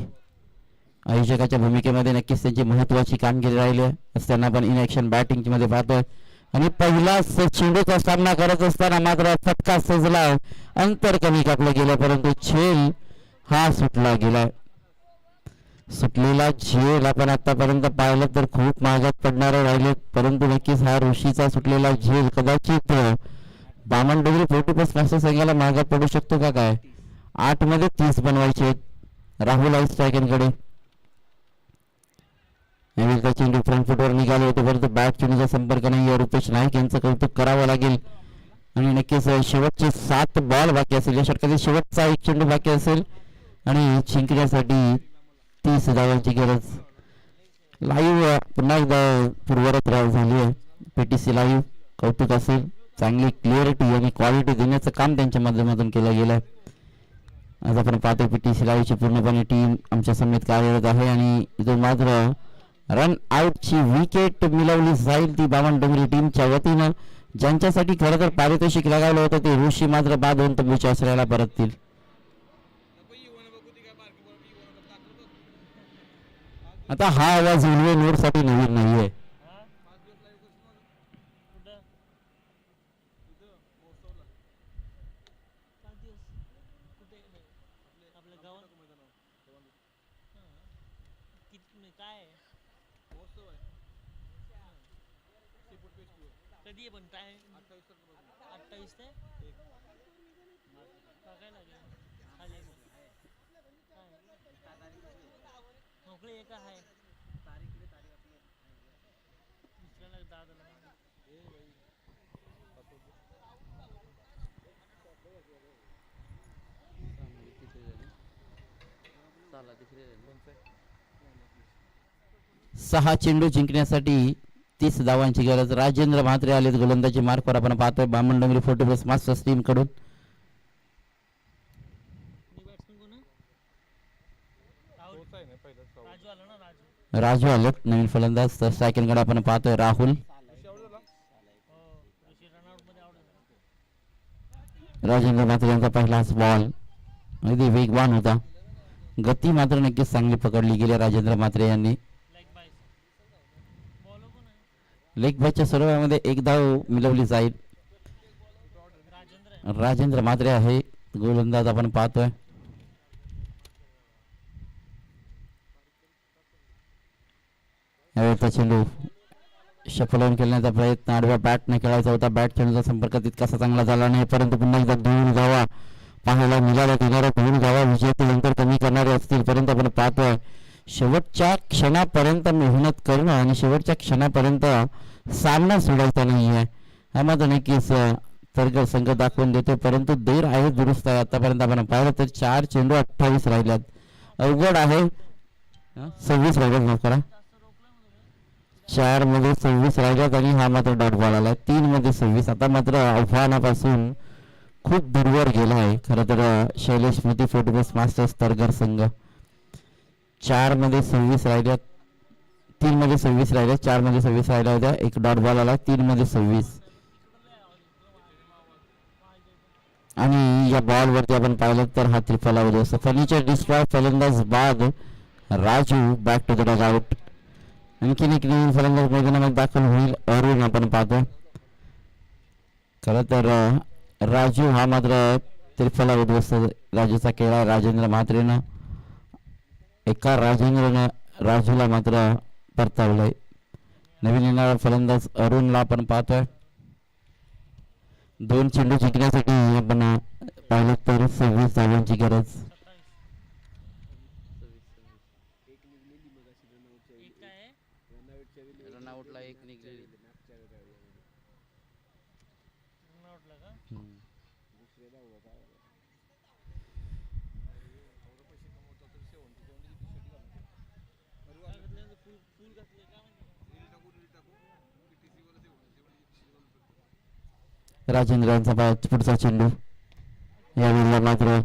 आयोजकाच्या भूमिकेमध्ये नक्कीच त्यांची महत्वाची कामगिरी राहिली आहे असताना आपण इन ॲक्शन बॅटिंग मध्ये पाहतोय. आणि पहिला चेंडूचा सामना करत असताना मात्र फटका सजला. अंतर कमी कापलं गेलं परंतु झेल हा सुटला गेला. सुटलेला झेल आपण आतापर्यंत पाहिलं तर खूप महागात पडणारे राहिले परंतु नक्कीच हा ऋषीचा सुटलेला झेल कदाचित बामणडोंगरी फुटबॉल मास्टर संघाला महागात पडू शकतो का काय. 8 मध्ये 30 बनवायचे. राहुल आहे स्ट्रायकरकडे. यावेळी चेंडू फ्रंट फुटवर निघाले होते परंतु बॅट चेंडूचा संपर्क नाही. रुपेश नाईक यांचं कौतुक करावं लागेल आणि नक्कीच शेवटचे 7 बॉल बाकी असेल. या षटकातील शेवटचा एक चेंडू बाकी असेल आणि जिंकण्यासाठी 30 धावांची गरज. लाईव्ह पुन्हा एकदा पूर्वरत झाली आहे. PTC लाईव्ह कौतुक असेल. चांगली क्लिअरिटी आणि क्वालिटी देण्याचं काम त्यांच्या माध्यमातून केलं गेलं आहे. आज आपण पाहतो PTC लाईव्हची पूर्णपणे टीम आमच्या समेत कार्यरत आहे आणि इथून मात्र रन आउटची विकेट मिळवली जाईल ती बामणडोंगरी टीमच्या वतीनं. ज्यांच्यासाठी खरं तर पारितोषिक लगावलं होतं ते ऋषी मात्र बाद होऊन तंबूच्या आश्रयाला परततील. आता हा आवाज रेल्वे नोडसाठी नवीन नाहीये. कुठं? 5 दिवस कुठे नाही आपल्या गावात. किती काय आहे? कधी आहे पण टाइम? 28 ते बघायला लागेल. खाली मोकळी एक आहे दुसऱ्याला दादाला साला तिसरे झाले. 6 चेंडू जिंकण्यासाठी 30 धावांची गरज. राजेंद्र म्हात्रे आलेत गोलंदाजी मार्कवर. आपण पाहतोय बामणडोंगरी फोर्टिप्लस मास्टर्स टीम कडून. बॅट्समन कोण? राजू आला ना. राजू आलेत नवीन फलंदाज. तर सेकंड कडे आपण पाहतोय राहुल. ऋषी रनआउट मध्ये आउट झाला. राजेंद्र म्हात्रे यांचा पहिलाच बॉल अगदी वेगवान होता. गती मात्र नक्कीच चांगली पकडली गेली राजेंद्र म्हात्रे यांनी. लेग बाय बॉलर कोण आहे? लेग बायच्या सर्वांमध्ये एक धाव मिळवली जाईल. राजेंद्र राजेंद्र म्हात्रे आहे गोलंदाज आपण पाहतोय. यावेळेचा चेंडू शफल खेळण्याचा प्रयत्न आडव्या बॅटने खेळायचा होता. बॅट चेंडूचा संपर्क तितकासा चांगला झाला नाही परंतु पुन्हा एकदा 2 धावा पाहायला मिळाल्या. येणाऱ्या 2 धावा विजेतेनंतर कमी करणारे असतील परंतु आपण पाहतोय शेवटच्या क्षणापर्यंत मेहनत करणं आणि शेवटच्या क्षणापर्यंत सामना सोडायचा नाही आहे. हा मात्र नक्कीच तरगर संघ दाखवून देतो परंतु देर आहे दुरुस्त आहे. आतापर्यंत आपण पाहिलं तर 4 चेंडू 28 राहिल्यात. अवघड आहे. 26 राहिल्यात माफ करा. 4 मध्ये 26 राहिल्यात आणि हा मात्र डॉट बॉल आला. 3 मध्ये 26. आता मात्र आव्हानापासून खूप दूरवर गेला आहे खरं तर शैलेश स्मृती फोर्टिप्लस मास्टर्स तरगर संघ. 4 मध्ये 26 राहिल्यात. 3 मध्ये 26 राहिल्यात. 4 मध्ये 26 राहिल्या होत्या. एक डॉट बॉल आला. 3 मध्ये 26 आणि या बॉल वरती आपण पाहिलं तर हा त्रिफला होतो. फर्निचर डिस्ट्रॉय फलंदाज बाद Raju back to the dugout. आणखीन एक नवीन फलंदाज मैदानामध्ये दाखल होईल अरुण आपण पाहतो. खरं तर राजू हा मात्र त्रिफला उद्ध्वस्त राजूचा खेळा राजेंद्र म्हात्रेनं एका राजूला मात्र परतावलंय. नवीन येणारा फलंदाज अरुणला आपण पाहतोय. 2 चेंडू जिंकण्यासाठी आपण पाहिलं तर 26 धावांची गरज. एक काय आहे? रनआउटला एक निघलेली. रनआउटला का? काय घातलं? फुल घातलं का म्हणजे? राजेंद्र यांचा पुढचा चेंडू यावेळेला मात्र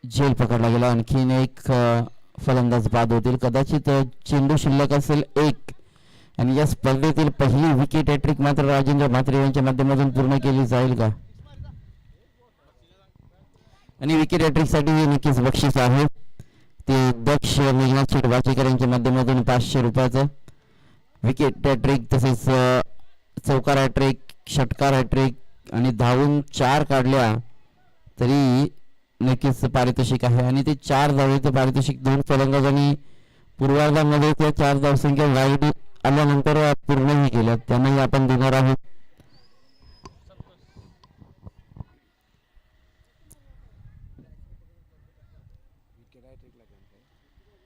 झेल पकडला गेला. आणखीन एक फलंदाज बाद होतील. कदाचित चेंडू शिल्लक असेल 1 आणि या स्पर्धेतील पहिली विकेट हॅट्रिक मात्र राजेंद्र म्हात्रे यांच्या माध्यमातून पूर्ण केली जाईल का? आणि विकेट हॅट्रिक साठी नक्कीच बक्षीस आहे ते दक्ष मेघनाथ शेठ वाचेकर यांच्या माध्यमातून 500 रुपयाचं विकेट हॅट्रिक तसेच चौकार हॅट्रिक षटकार हॅट्रिक आणि धावून 4 काढल्या तरी नक्कीच पारितोषिक आहे. आणि ते 4 धावेचं पारितोषिक 2 फलंदाजांनी पूर्वार्धामध्ये त्या 4 धावसंख्या वाईट आल्यानंतर पूर्णही केल्या त्यांनाही आपण देणार आहोत.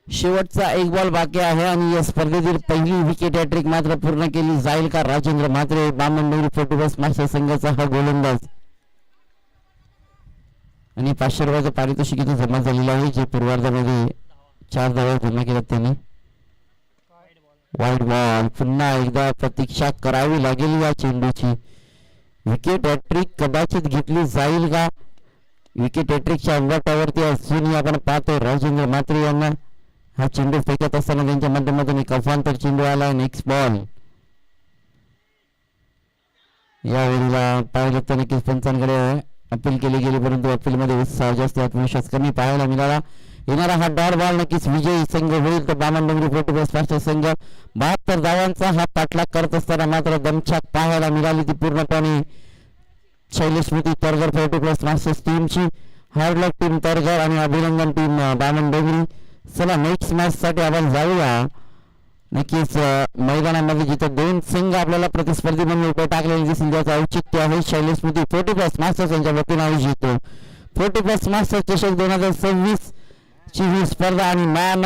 शेवटचा एक बॉल बाकी आहे आणि या स्पर्धेतील पहिली विकेट हॅट्रिक मात्र पूर्ण केली जाईल का राजेंद्र म्हात्रे बामणडोंगरी फोर्टिफाईड मास्टर संघाचा हा गोलंदाज. आणि 500 रुपयाचं पारितोषिक इथे जमा झालेलं आहे जे पूर्वार्धामध्ये 4 धावा जमा केल्यात त्यांनी. वाईड बॉल पुन्हा एकदा प्रतीक्षा करावी लागेल या चेंडूची. विकेट हॅट्रिक कदाचित घेतली जाईल का. विकेट हॅट्रिकच्या अंगाटावरती अजूनही आपण पाहतो राजेंद्र म्हात्रे यांना हा चेंडू फेकत असताना त्यांच्या माध्यमातून एक अफांतर चेंडू आला. नेक्स्ट बॉल यावेळेला पाहिलं तर नक्कीच पंचांकडे अपील केली गेली परंतु अपील मध्ये उत्साह जास्त आत्मविश्वास कमी पाहायला मिळाला. येणारा हा डॉट बॉल नक्कीच विजयी संघ होईल तर बामणडोंगरी फोर्टिफाईड मास्टर संघ 72 धावांचा हा पाठलाग करत असताना मात्र दमछाक पाहायला मिळाली ती पूर्णपणे शैलेश स्मृती तरगर फोर्टिफाईड मास्टर्स टीमची. हार्ड लक टीम तरगर आणि अभिनंदन टीम बामणडोंगरी. चला नेक्स्ट मॅच साठी आपण जाऊया. नक्कीच मैदानामध्ये जिथे 2 संघ आपल्याला प्रतिस्पर्धी म्हणून उभे टाकलेले दिसून त्याचं औचित्य आहे शैलेश स्मृती फोर्टिफाईड मास्टर्स यांच्या वतीने आयोजित फोर्टिफाईड मास्टर्स चषक 2026 ची ही स्पर्धा आणि मॅन